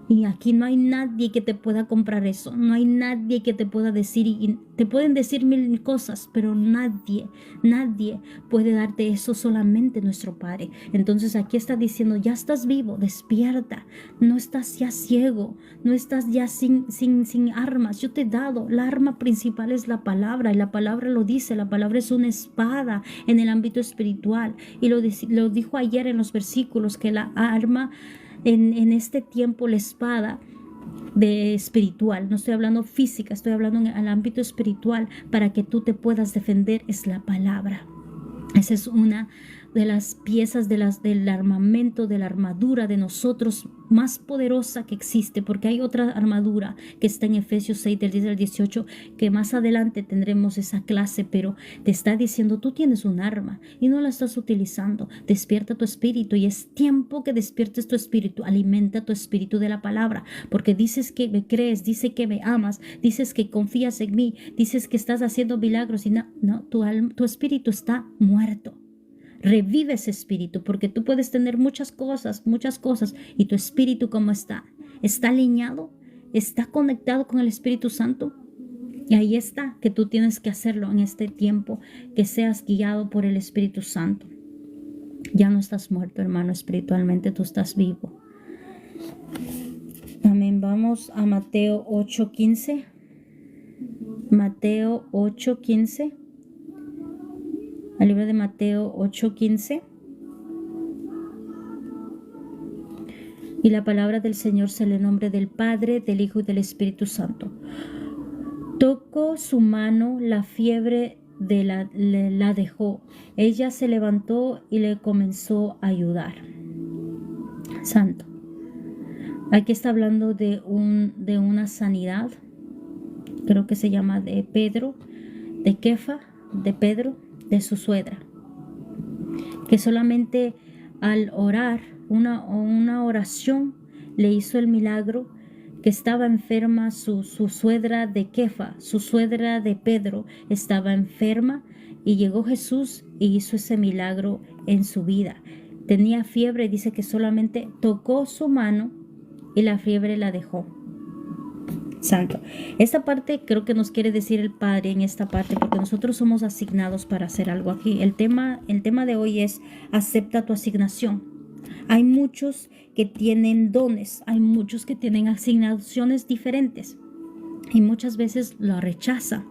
[SPEAKER 1] Y aquí no hay nadie que te pueda comprar eso. No hay nadie que te pueda decir, y te pueden decir mil cosas, pero nadie puede darte eso, solamente nuestro Padre. Entonces aquí está diciendo: ya estás vivo, despierta. No estás ya ciego, no estás ya sin armas. Yo te he dado, la arma principal es la palabra, y la palabra lo dice, la palabra es una espada en el ámbito espiritual. Y lo dijo ayer en los versículos, que la arma en este tiempo, la espada de espiritual, no estoy hablando física, estoy hablando en el ámbito espiritual, para que tú te puedas defender, es la palabra. Esa es una de las piezas del armamento, de la armadura de nosotros más poderosa que existe, porque hay otra armadura que está en Efesios 6 del 10 al 18, que más adelante tendremos esa clase, pero te está diciendo: tú tienes un arma y no la estás utilizando. Despierta tu espíritu, y es tiempo que despiertes tu espíritu. Alimenta tu espíritu de la palabra, porque dices que me crees, dices que me amas, dices que confías en mí, dices que estás haciendo milagros, y no, tu espíritu está muerto. Revive ese espíritu, porque tú puedes tener muchas cosas, y tu espíritu, ¿cómo está? ¿Está alineado? ¿Está conectado con el Espíritu Santo? Y ahí está, que tú tienes que hacerlo en este tiempo, que seas guiado por el Espíritu Santo. Ya no estás muerto, hermano, espiritualmente tú estás vivo. Amén. Vamos a Mateo 8:15. Mateo 8:15. Al libro de Mateo 8:15. Y la palabra del Señor se lee en nombre del Padre, del Hijo y del Espíritu Santo. Tocó su mano, la fiebre la dejó. Ella se levantó y le comenzó a ayudar. Santo. Aquí está hablando de una sanidad. Creo que se llama de Pedro, de Kefa, de Pedro, de su suegra, que solamente al orar una oración le hizo el milagro, que estaba enferma su suegra de Kefa, su suegra de Pedro estaba enferma, y llegó Jesús y hizo ese milagro en su vida. Tenía fiebre, y dice que solamente tocó su mano y la fiebre la dejó. Santo. Esta parte creo que nos quiere decir el Padre en esta parte, porque nosotros somos asignados para hacer algo aquí. El tema de hoy es: acepta tu asignación. Hay muchos que tienen dones, hay muchos que tienen asignaciones diferentes, y muchas veces lo rechazan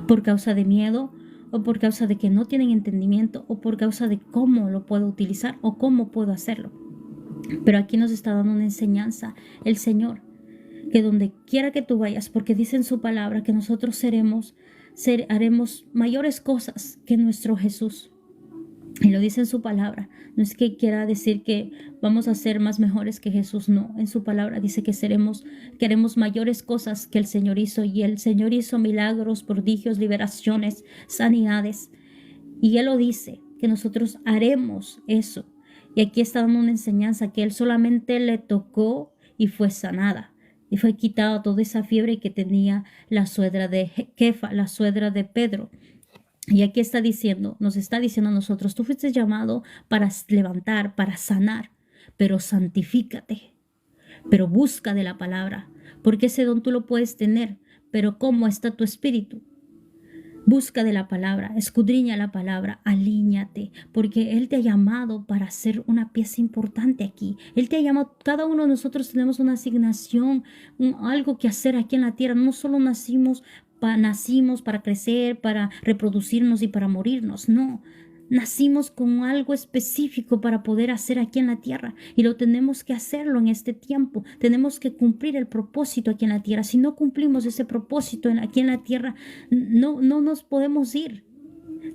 [SPEAKER 1] por causa de miedo, o por causa de que no tienen entendimiento, o por causa de cómo lo puedo utilizar o cómo puedo hacerlo. Pero aquí nos está dando una enseñanza el Señor, que donde quiera que tú vayas, porque dice en su palabra que nosotros haremos mayores cosas que nuestro Jesús. Y lo dice en su palabra. No es que quiera decir que vamos a ser más mejores que Jesús, no. En su palabra dice que queremos mayores cosas que el Señor hizo. Y el Señor hizo milagros, prodigios, liberaciones, sanidades. Y Él lo dice, que nosotros haremos eso. Y aquí está dando una enseñanza que Él solamente le tocó y fue sanada. Y fue quitada toda esa fiebre que tenía la suegra de Kefa, la suegra de Pedro. Y aquí está diciendo, nos está diciendo a nosotros, tú fuiste llamado para levantar, para sanar, pero santifícate, pero busca de la palabra, porque ese don tú lo puedes tener, pero ¿cómo está tu espíritu? Busca de la palabra, escudriña la palabra, alíñate, porque Él te ha llamado para ser una pieza importante aquí. Él te ha llamado, cada uno de nosotros tenemos una asignación, algo que hacer aquí en la tierra. No solo nacimos para crecer, para reproducirnos y para morirnos, no. Nacimos con algo específico para poder hacer aquí en la tierra y lo tenemos que hacerlo en este tiempo. Tenemos que cumplir el propósito aquí en la tierra. Si no cumplimos ese propósito aquí en la tierra, no nos podemos ir.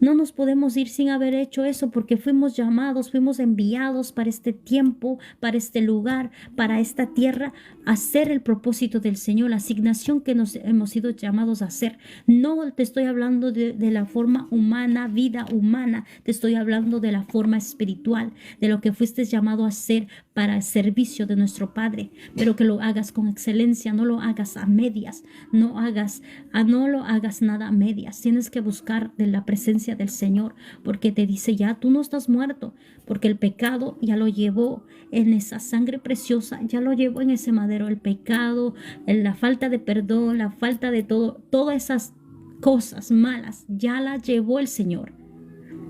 [SPEAKER 1] No nos podemos ir sin haber hecho eso porque fuimos llamados, fuimos enviados para este tiempo, para este lugar, para esta tierra, a hacer el propósito del Señor, la asignación que nos hemos sido llamados a hacer. No te estoy hablando de la forma humana, vida humana, te estoy hablando de la forma espiritual, de lo que fuiste llamado a hacer para el servicio de nuestro Padre, pero que lo hagas con excelencia, no lo hagas a medias, no lo hagas nada a medias. Tienes que buscar de la presencia del Señor, porque te dice ya tú no estás muerto, porque el pecado ya lo llevó en esa sangre preciosa, ya lo llevó en ese madero, el pecado, la falta de perdón, la falta de todo, todas esas cosas malas, ya las llevó el Señor.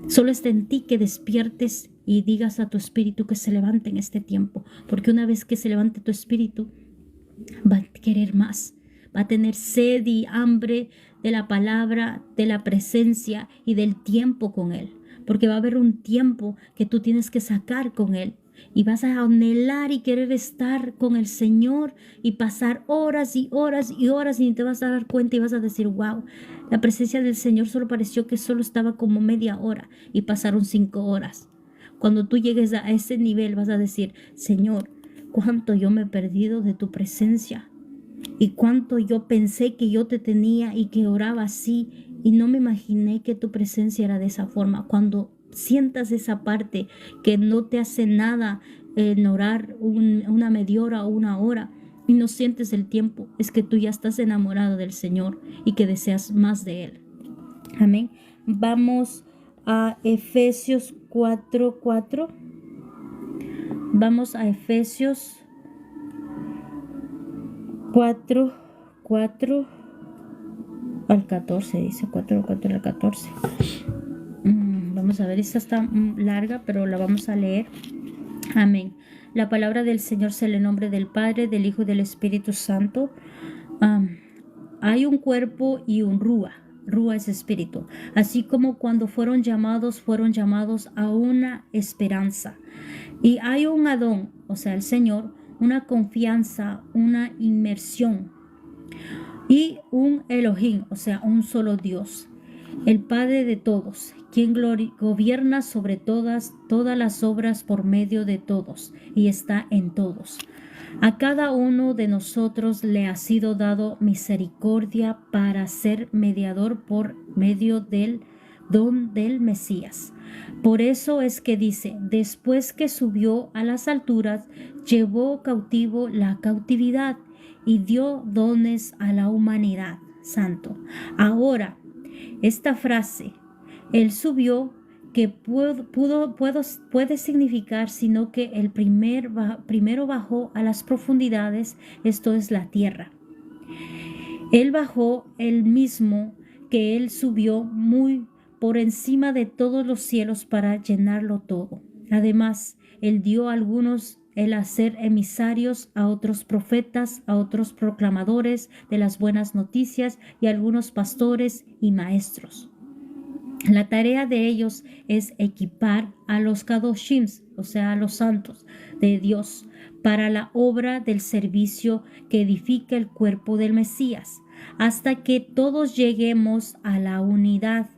[SPEAKER 1] Solo está en ti que despiertes y digas a tu espíritu que se levante en este tiempo, porque una vez que se levante tu espíritu, va a querer más, va a tener sed y hambre de la palabra, de la presencia y del tiempo con Él, porque va a haber un tiempo que tú tienes que sacar con Él y vas a anhelar y querer estar con el Señor y pasar horas y horas y horas y te vas a dar cuenta y vas a decir, wow, la presencia del Señor solo pareció que solo estaba como media hora y pasaron 5 horas. Cuando tú llegues a ese nivel vas a decir, Señor, cuánto yo me he perdido de tu presencia y cuánto yo pensé que yo te tenía y que oraba así y no me imaginé que tu presencia era de esa forma. Cuando sientas esa parte que no te hace nada en orar una media hora o una hora y no sientes el tiempo, es que tú ya estás enamorado del Señor y que deseas más de Él. Amén. Vamos a Efesios 4:4. Vamos a Efesios 4:4 al 14, dice 4:4 al 14. Vamos a ver, esta está larga, pero la vamos a leer. Amén. La palabra del Señor sea en el nombre del Padre, del Hijo y del Espíritu Santo. Hay un cuerpo y un rúa. Rúa es espíritu. Así como cuando fueron llamados a una esperanza. Y hay un Adón, o sea, el Señor, una confianza, una inmersión. Y un Elohim, o sea, un solo Dios, el Padre de todos, quien gobierna sobre todas las obras por medio de todos y está en todos. A cada uno de nosotros le ha sido dado misericordia para ser mediador por medio del don del Mesías. Por eso es que dice, después que subió a las alturas, llevó cautivo la cautividad y dio dones a la humanidad. Santo. Ahora, esta frase, Él subió, que puede significar, sino que el primero bajó a las profundidades, esto es la tierra. Él bajó el mismo que Él subió muy por encima de todos los cielos para llenarlo todo. Además, Él dio a algunos el hacer emisarios, a otros profetas, a otros proclamadores de las buenas noticias y a algunos pastores y maestros. La tarea de ellos es equipar a los kadoshim, o sea, a los santos de Dios, para la obra del servicio que edifica el cuerpo del Mesías, hasta que todos lleguemos a la unidad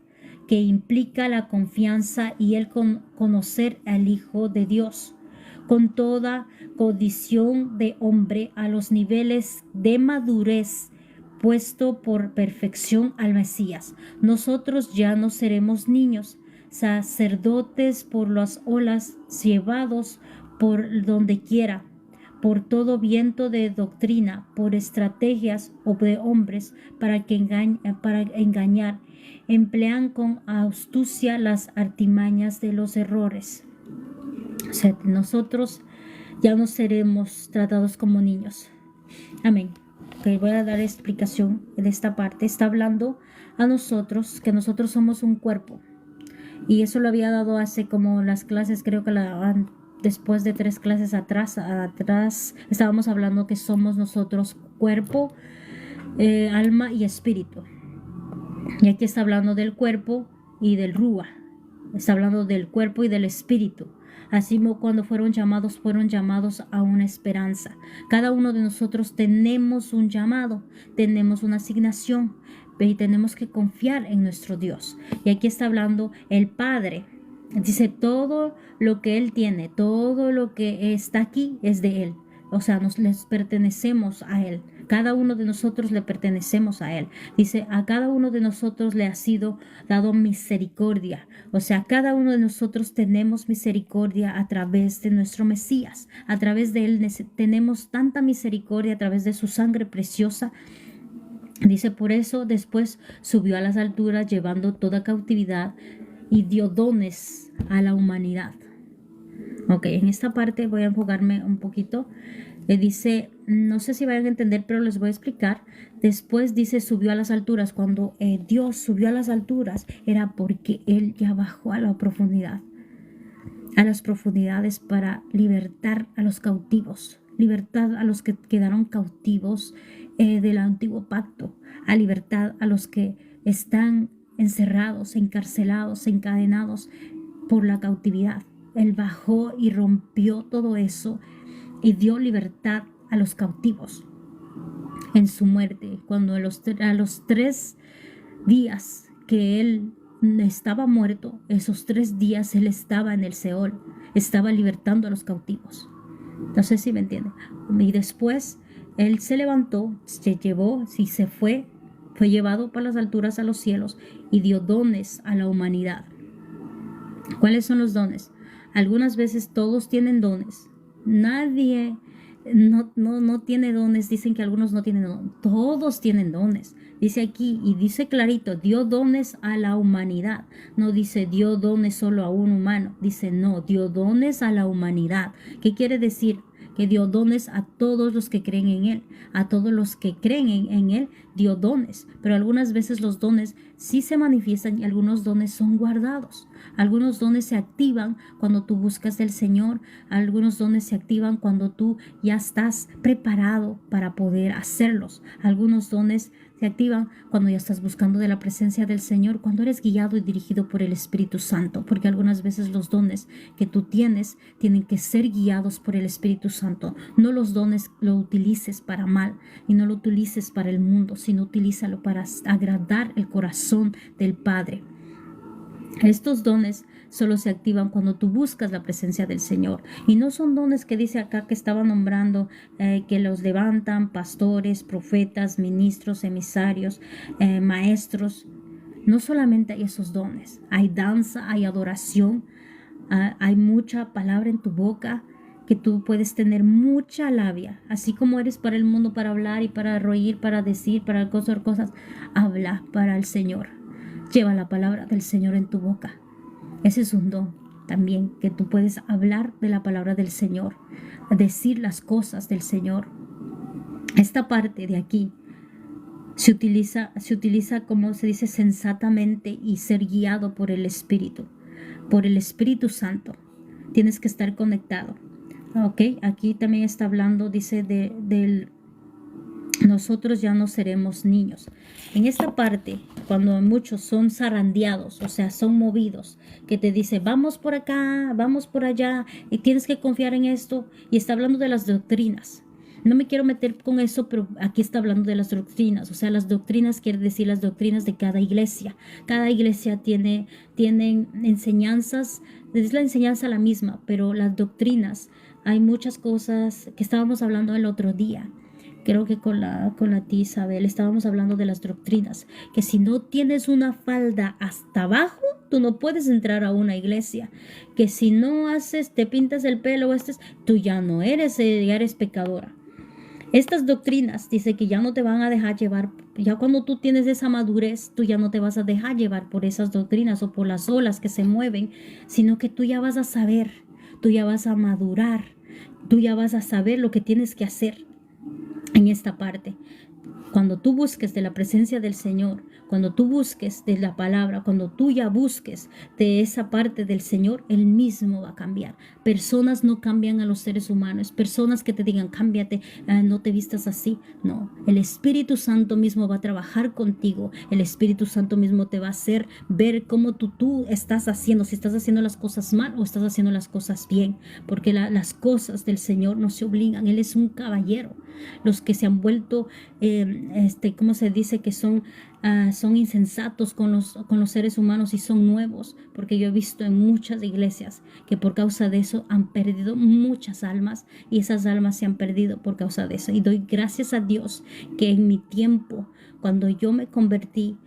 [SPEAKER 1] que implica la confianza y el conocer al Hijo de Dios, con toda condición de hombre a los niveles de madurez puesto por perfección al Mesías. Nosotros ya no seremos niños, sacerdotes por las olas, llevados por donde quiera, por todo viento de doctrina, por estrategias o de hombres para engañar, emplean con astucia las artimañas de los errores. O sea, nosotros ya no seremos tratados como niños. Amén. Okay, voy a dar explicación de esta parte. Está hablando a nosotros, que nosotros somos un cuerpo. Y eso lo había dado hace como las clases, creo que la daban después de 3 clases atrás estábamos hablando que somos nosotros cuerpo, alma y espíritu. Y aquí está hablando del cuerpo y del rúa. Está hablando del cuerpo y del espíritu. Así como cuando fueron llamados a una esperanza. Cada uno de nosotros tenemos un llamado, tenemos una asignación y tenemos que confiar en nuestro Dios. Y aquí está hablando el Padre. Dice, todo lo que Él tiene, todo lo que está aquí es de Él. O sea, les pertenecemos a Él. Cada uno de nosotros le pertenecemos a Él. Dice, a cada uno de nosotros le ha sido dado misericordia. O sea, cada uno de nosotros tenemos misericordia a través de nuestro Mesías. A través de Él tenemos tanta misericordia a través de su sangre preciosa. Dice, por eso después subió a las alturas llevando toda cautividad y dio dones a la humanidad. Ok, en esta parte voy a enfocarme un poquito. Dice, no sé si vayan a entender, pero les voy a explicar. Después dice, subió a las alturas. Cuando Dios subió a las alturas, era porque Él ya bajó a la profundidad, a las profundidades para libertar a los cautivos, libertad a los que quedaron cautivos del antiguo pacto, a libertad a los que están encerrados, encarcelados, encadenados por la cautividad. Él bajó y rompió todo eso y dio libertad a los cautivos en su muerte. Cuando a los 3 días que Él estaba muerto, esos 3 días Él estaba en el Seol, estaba libertando a los cautivos. No sé si me entienden. Y después Él se levantó, se llevó, se fue llevado para las alturas a los cielos y dio dones a la humanidad. ¿Cuáles son los dones? Algunas veces todos tienen dones. Nadie no tiene dones. Dicen que algunos no tienen dones. Todos tienen dones. Dice aquí y dice clarito, dio dones a la humanidad. No dice dio dones solo a un humano. Dice no, dio dones a la humanidad. ¿Qué quiere decir? Que dio dones a todos los que creen en Él. A todos los que creen en Él dio dones. Pero algunas veces los dones sí se manifiestan y algunos dones son guardados. Algunos dones se activan cuando tú buscas del Señor. Algunos dones se activan cuando tú ya estás preparado para poder hacerlos. Algunos dones se activan cuando ya estás buscando de la presencia del Señor, cuando eres guiado y dirigido por el Espíritu Santo, porque algunas veces los dones que tú tienes tienen que ser guiados por el Espíritu Santo. No los dones lo utilices para mal y no lo utilices para el mundo, sino utilízalo para agradar el corazón del Padre. Estos dones solo se activan cuando tú buscas la presencia del Señor. Y no son dones que dice acá que estaba nombrando, que los levantan pastores, profetas, ministros, emisarios, maestros. No solamente hay esos dones. Hay danza, hay adoración, hay mucha palabra en tu boca, que tú puedes tener mucha labia. Así como eres para el mundo, para hablar y para reír, para decir, para hacer cosas, habla para el Señor. Lleva la palabra del Señor en tu boca. Ese es un don también, que tú puedes hablar de la palabra del Señor, decir las cosas del Señor. Esta parte de aquí se utiliza como se dice sensatamente y ser guiado por el Espíritu Santo. Tienes que estar conectado. Ok, aquí también está hablando, dice del nosotros ya no seremos niños. En esta parte, cuando muchos son zarandeados, o sea, son movidos, que te dice, vamos por acá, vamos por allá, y tienes que confiar en esto, y está hablando de las doctrinas. No me quiero meter con eso, pero aquí está hablando de las doctrinas. O sea, las doctrinas quiere decir las doctrinas de cada iglesia. Cada iglesia tienen enseñanzas, es la enseñanza la misma, pero las doctrinas, hay muchas cosas que estábamos hablando el otro día. Creo que con la tía Isabel estábamos hablando de las doctrinas, que si no tienes una falda hasta abajo, tú no puedes entrar a una iglesia, que si no te pintas el pelo, tú ya no eres, ya eres pecadora. Estas doctrinas dice que ya no te van a dejar llevar, ya cuando tú tienes esa madurez, tú ya no te vas a dejar llevar por esas doctrinas o por las olas que se mueven, sino que tú ya vas a saber, tú ya vas a madurar, tú ya vas a saber lo que tienes que hacer en esta parte. Cuando tú busques de la presencia del Señor, cuando tú busques de la palabra, cuando tú ya busques de esa parte del Señor, Él mismo va a cambiar. Personas no cambian a los seres humanos. Personas que te digan, cámbiate, no te vistas así. No, el Espíritu Santo mismo va a trabajar contigo. El Espíritu Santo mismo te va a hacer ver cómo tú estás haciendo, si estás haciendo las cosas mal o estás haciendo las cosas bien. Porque las cosas del Señor no se obligan. Él es un caballero. Los que se han vuelto, ¿cómo se dice? Que son insensatos con los seres humanos y son nuevos, porque yo he visto en muchas iglesias que por causa de eso han perdido muchas almas y esas almas se han perdido por causa de eso. Y doy gracias a Dios que en mi tiempo, cuando yo me convertí,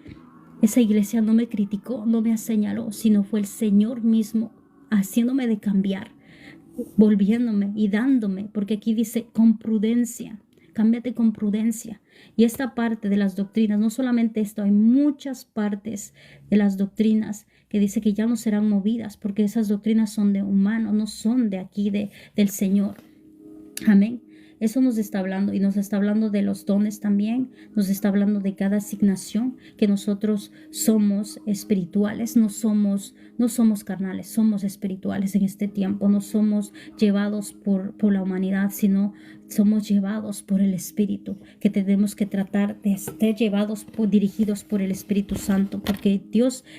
[SPEAKER 1] esa iglesia no me criticó, no me señaló, sino fue el Señor mismo haciéndome de cambiar, volviéndome y dándome, porque aquí dice con prudencia. Cámbiate con prudencia. Y esta parte de las doctrinas, no solamente esto, hay muchas partes de las doctrinas que dice que ya no serán movidas, porque esas doctrinas son de humanos, no son de aquí, del Señor. Amén. Eso nos está hablando y nos está hablando de los dones también, nos está hablando de cada asignación, que nosotros somos espirituales, no somos carnales, somos espirituales en este tiempo, no somos llevados por la humanidad, sino somos llevados por el Espíritu, que tenemos que tratar de ser dirigidos por el Espíritu Santo, porque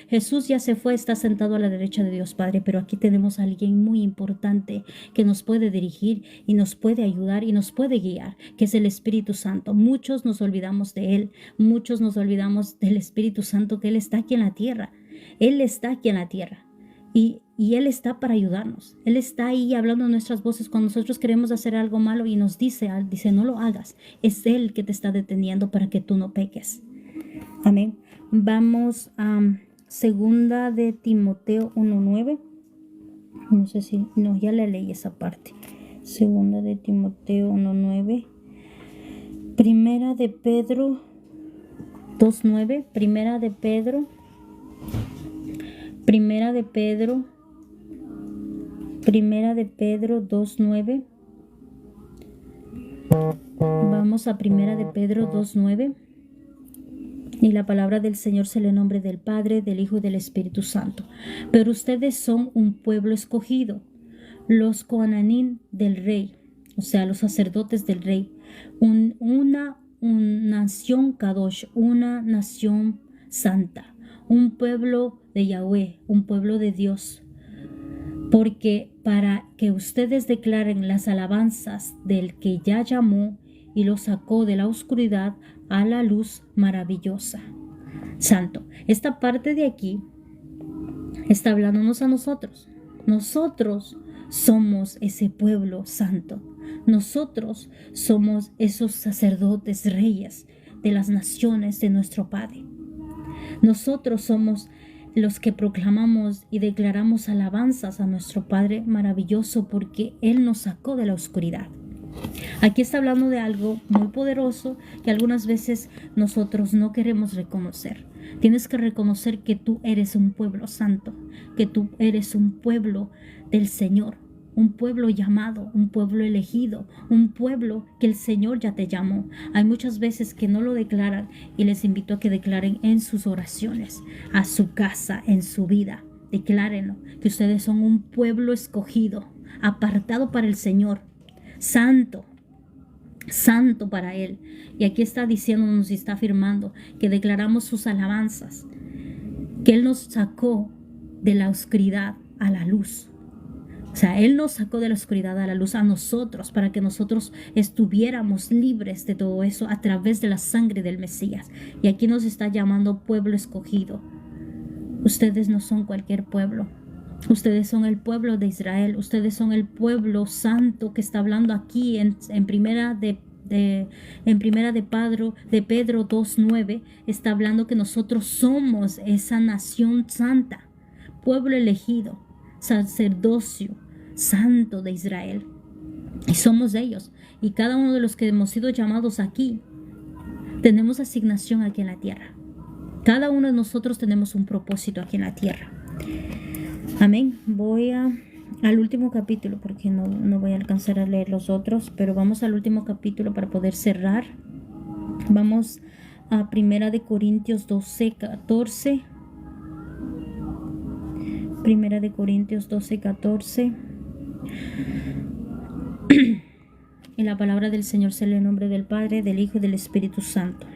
[SPEAKER 1] Jesús ya se fue, está sentado a la derecha de Dios Padre, pero aquí tenemos a alguien muy importante que nos puede dirigir y nos puede ayudar y nos puede guiar, que es el Espíritu Santo. Muchos nos olvidamos de Él, muchos nos olvidamos del Espíritu Santo, que Él está aquí en la tierra. Él está aquí en la tierra y Él está para ayudarnos. Él está ahí hablando en nuestras voces cuando nosotros queremos hacer algo malo y nos dice no lo hagas. Es Él que te está deteniendo para que tú no peques. Amén. Vamos a segunda de Timoteo 1:9. No sé si, no, ya le leí esa parte. Segunda de Timoteo 1:9. Primera de Pedro 2:9. Primera de Pedro 2:9. Vamos a Primera de Pedro 2:9. Y la palabra del Señor se lee en nombre del Padre, del Hijo y del Espíritu Santo. Pero ustedes son un pueblo escogido, los Coananín del Rey, o sea, los sacerdotes del Rey, una nación Kadosh, una nación santa, un pueblo de Yahweh, un pueblo de Dios, porque para que ustedes declaren las alabanzas del que ya llamó y los sacó de la oscuridad a la luz maravillosa. Santo. Esta parte de aquí está hablándonos a nosotros. Nosotros somos ese pueblo santo. Nosotros somos esos sacerdotes, reyes de las naciones de nuestro Padre. Nosotros somos los que proclamamos y declaramos alabanzas a nuestro Padre maravilloso porque Él nos sacó de la oscuridad. Aquí está hablando de algo muy poderoso que algunas veces nosotros no queremos reconocer. Tienes que reconocer que tú eres un pueblo santo, que tú eres un pueblo del Señor, un pueblo llamado, un pueblo elegido, un pueblo que el Señor ya te llamó. Hay muchas veces que no lo declaran y les invito a que declaren en sus oraciones, a su casa, en su vida. Declárenlo, que ustedes son un pueblo escogido, apartado para el Señor, santo, santo para Él. Y aquí está diciéndonos y está afirmando que declaramos sus alabanzas, que Él nos sacó de la oscuridad a la luz. sea, Él nos sacó de la oscuridad a la luz a nosotros para que nosotros estuviéramos libres de todo eso a través de la sangre del Mesías. Y aquí nos está llamando pueblo escogido. Ustedes no son cualquier pueblo. Ustedes son el pueblo de Israel. Ustedes son el pueblo santo que está hablando aquí en primera de Pedro 2:9. Está hablando que nosotros somos esa nación santa, pueblo elegido, sacerdocio santo de Israel, y somos ellos. Y cada uno de los que hemos sido llamados aquí tenemos asignación aquí en la tierra. Cada uno de nosotros tenemos un propósito aquí en la tierra. Amén. Voy al último capítulo porque no voy a alcanzar a leer los otros, pero vamos al último capítulo para poder cerrar. Vamos a 1 de Corintios 12:14. 1 de Corintios 12:14. Y la palabra del Señor se lee en nombre del Padre, del Hijo y del Espíritu Santo.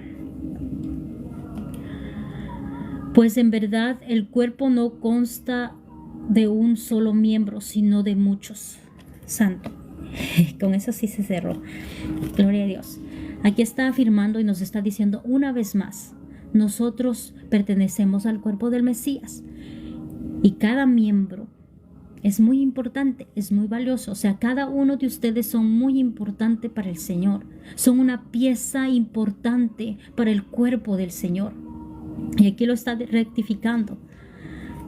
[SPEAKER 1] Pues en verdad el cuerpo no consta de un solo miembro, sino de muchos. Santo. Con eso sí se cerró. Gloria a Dios. Aquí está afirmando y nos está diciendo una vez más, nosotros pertenecemos al cuerpo del Mesías. Y cada miembro es muy importante, es muy valioso. O sea, cada uno de ustedes son muy importante para el Señor. Son una pieza importante para el cuerpo del Señor. Y aquí lo está rectificando.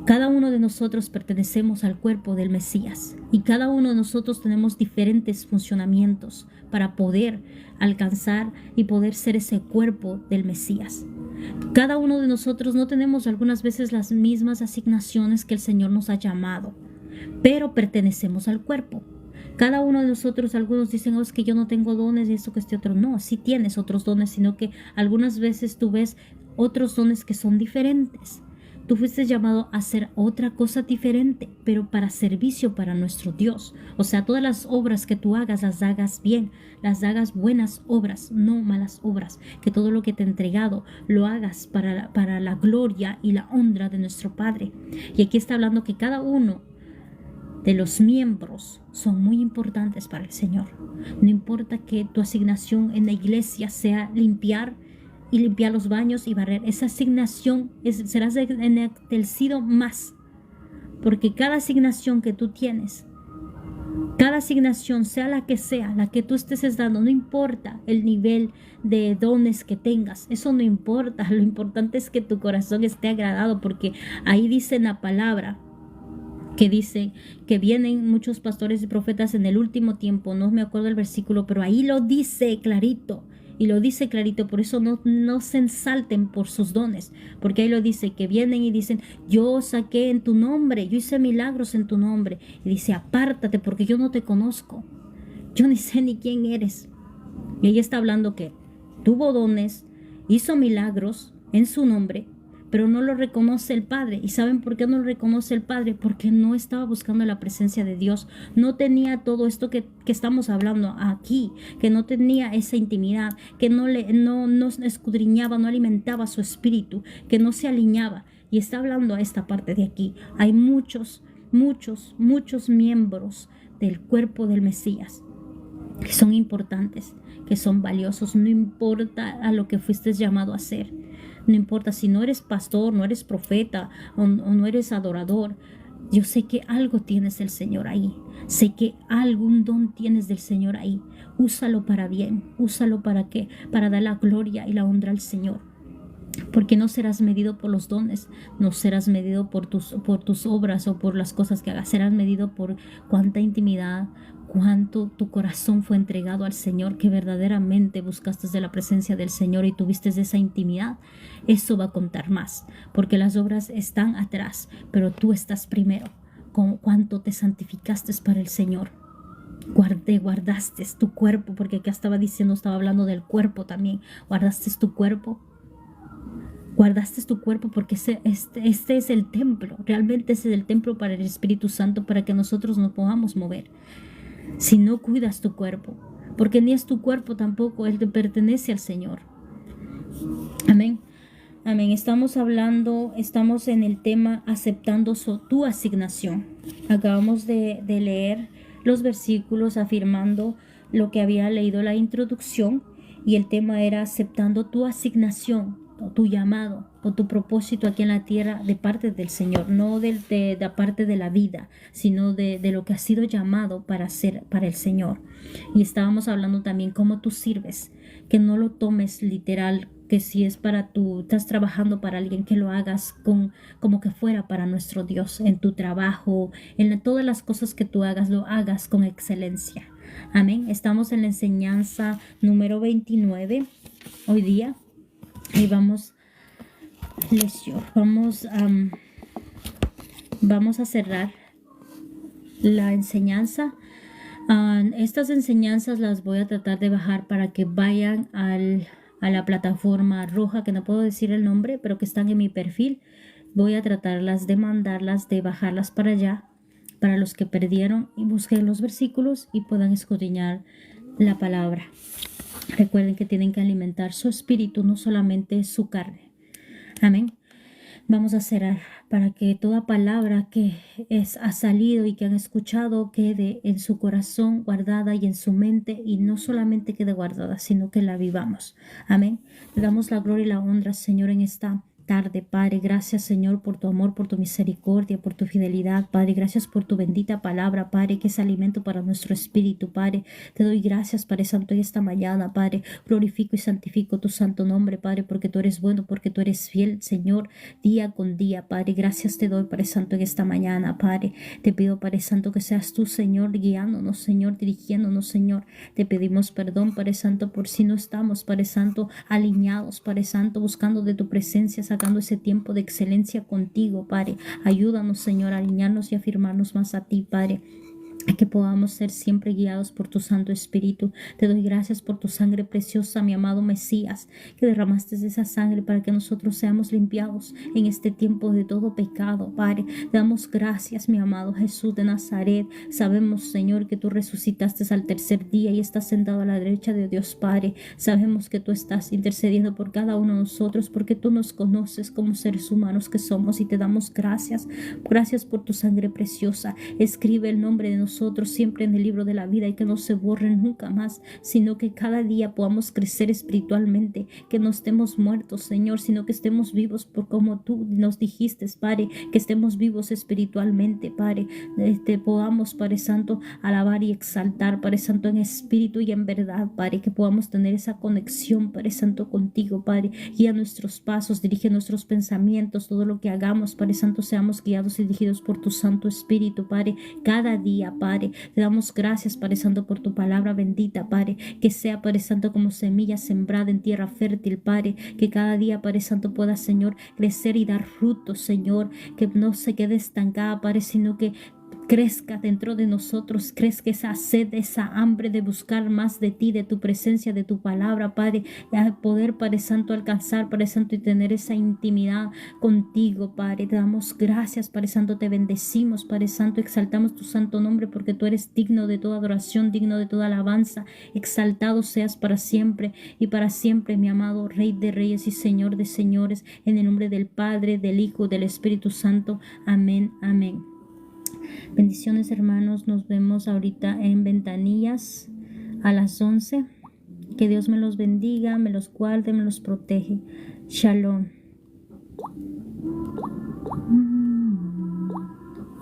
[SPEAKER 1] Cada uno de nosotros pertenecemos al cuerpo del Mesías. Y cada uno de nosotros tenemos diferentes funcionamientos para poder alcanzar y poder ser ese cuerpo del Mesías. Cada uno de nosotros no tenemos algunas veces las mismas asignaciones que el Señor nos ha llamado, pero pertenecemos al cuerpo. Cada uno de nosotros, algunos dicen, es que yo no tengo dones y esto que este otro. No, sí tienes otros dones, sino que algunas veces tú ves otros dones que son diferentes. Tú fuiste llamado a hacer otra cosa diferente, pero para servicio para nuestro Dios. O sea, todas las obras que tú hagas, las hagas bien, las hagas buenas obras, no malas obras. Que todo lo que te he entregado lo hagas para la gloria y la honra de nuestro Padre. Y aquí está hablando que cada uno de los miembros son muy importantes para el Señor. No importa que tu asignación en la iglesia sea limpiar los baños y barrer. Esa asignación serás enaltecido más, porque cada asignación que tú tienes, cada asignación, sea la que tú estés dando, no importa el nivel de dones que tengas, eso no importa. Lo importante es que tu corazón esté agradado, porque ahí dice en la palabra que dice que vienen muchos pastores y profetas en el último tiempo. No me acuerdo el versículo, pero ahí lo dice clarito. Y lo dice clarito, por eso no se ensalten por sus dones, porque ahí lo dice, que vienen y dicen, yo saqué en tu nombre, yo hice milagros en tu nombre. Y dice, apártate porque yo no te conozco, yo ni sé ni quién eres. Y ella está hablando que tuvo dones, hizo milagros en su nombre, pero no lo reconoce el Padre. ¿Y saben por qué no lo reconoce el Padre? Porque no estaba buscando la presencia de Dios. No tenía todo esto que estamos hablando aquí, que no tenía esa intimidad, que no escudriñaba, no alimentaba su espíritu, que no se alineaba. Y está hablando a esta parte de aquí. Hay muchos miembros del cuerpo del Mesías que son importantes, que son valiosos. No importa a lo que fuiste llamado a hacer. No importa si no eres pastor, no eres profeta o no eres adorador. Yo sé que algo tienes del Señor ahí. Sé que algún don tienes del Señor ahí. Úsalo para bien. Úsalo para qué? Para dar la gloria y la honra al Señor. Porque no serás medido por los dones, no serás medido por tus obras o por las cosas que hagas. Serás medido por cuánta intimidad, cuánto tu corazón fue entregado al Señor, que verdaderamente buscaste de la presencia del Señor y tuviste esa intimidad. Eso va a contar más, porque las obras están atrás, pero tú estás primero. Con cuánto te santificaste para el Señor. Guardaste tu cuerpo, porque acá estaba hablando del cuerpo también. Guardaste tu cuerpo. Guardaste tu cuerpo porque este es el templo. Realmente ese es el templo para el Espíritu Santo, para que nosotros nos podamos mover. Si no cuidas tu cuerpo, porque ni es tu cuerpo tampoco, él te pertenece al Señor. Amén. Amén. Estamos en el tema aceptando tu asignación. Acabamos de leer los versículos afirmando lo que había leído la introducción y el tema era aceptando tu asignación o tu llamado o tu propósito aquí en la tierra de parte del Señor, no de parte de la vida, sino de lo que has sido llamado para hacer para el Señor. Y estábamos hablando también cómo tú sirves, que no lo tomes literal, que si es para tú, estás trabajando para alguien, que lo hagas como que fuera para nuestro Dios, en tu trabajo, todas las cosas que tú hagas, lo hagas con excelencia. Amén. Estamos en la enseñanza número 29 hoy día y vamos a cerrar la enseñanza. Estas enseñanzas las voy a tratar de bajar para que vayan a la plataforma roja, que no puedo decir el nombre, pero que están en mi perfil. Voy a tratarlas de mandarlas, de bajarlas para allá, para los que perdieron y busquen los versículos y puedan escudriñar la palabra. Recuerden que tienen que alimentar su espíritu, no solamente su carne. Amén. Vamos a cerrar para que toda palabra que ha salido y que han escuchado quede en su corazón guardada y en su mente, y no solamente quede guardada, sino que la vivamos. Amén. Le damos la gloria y la honra, Señor, en esta tarde, Padre. Gracias, Señor, por tu amor, por tu misericordia, por tu fidelidad, Padre. Gracias por tu bendita palabra, Padre, que es alimento para nuestro espíritu, Padre. Te doy gracias, Padre Santo, en esta mañana, Padre. Glorifico y santifico tu santo nombre, Padre, porque tú eres bueno, porque tú eres fiel, Señor, día con día, Padre. Gracias te doy, Padre Santo, en esta mañana, Padre. Te pido, Padre Santo, que seas tú, Señor, guiándonos, Señor, dirigiéndonos, Señor. Te pedimos perdón, Padre Santo, por si no estamos, Padre Santo, alineados, Padre Santo, buscando de tu presencia, sacando ese tiempo de excelencia contigo, Padre. Ayúdanos, Señor, a alinearnos y a afirmarnos más a ti, Padre. Que podamos ser siempre guiados por tu Santo Espíritu. Te doy gracias por tu sangre preciosa, mi amado Mesías, que derramaste esa sangre para que nosotros seamos limpiados en este tiempo de todo pecado, Padre. Te damos gracias, mi amado Jesús de Nazaret. Sabemos, Señor, que tú resucitaste al tercer día y estás sentado a la derecha de Dios, Padre. Sabemos que tú estás intercediendo por cada uno de nosotros, porque tú nos conoces como seres humanos que somos, y te damos gracias. Gracias por tu sangre preciosa. Escribe el nombre de nosotros siempre en el libro de la vida, y que no se borren nunca más, sino que cada día podamos crecer espiritualmente, que no estemos muertos, Señor, sino que estemos vivos por como tú nos dijiste, Padre, que estemos vivos espiritualmente, Padre. Podamos, Padre Santo, alabar y exaltar, Padre Santo, en espíritu y en verdad, Padre, que podamos tener esa conexión, Padre Santo, contigo, Padre. Guía nuestros pasos, dirige nuestros pensamientos, todo lo que hagamos, Padre Santo, seamos guiados y dirigidos por tu Santo Espíritu, Padre, cada día, Padre. Te damos gracias, Padre Santo, por tu palabra bendita, Padre, que sea, Padre Santo, como semilla sembrada en tierra fértil, Padre, que cada día, Padre Santo, pueda, Señor, crecer y dar frutos, Señor, que no se quede estancada, Padre, sino que crezca dentro de nosotros, crezca esa sed, esa hambre de buscar más de ti, de tu presencia, de tu palabra, Padre, de poder, Padre Santo, alcanzar, Padre Santo, y tener esa intimidad contigo, Padre. Te damos gracias, Padre Santo, te bendecimos, Padre Santo, exaltamos tu santo nombre, porque tú eres digno de toda adoración, digno de toda alabanza. Exaltado seas para siempre y para siempre, mi amado Rey de Reyes y Señor de Señores, en el nombre del Padre, del Hijo, del Espíritu Santo. Amén, amén. Bendiciones, hermanos. Nos vemos ahorita en Ventanillas a las 11. Que Dios me los bendiga, me los guarde, me los protege. Shalom.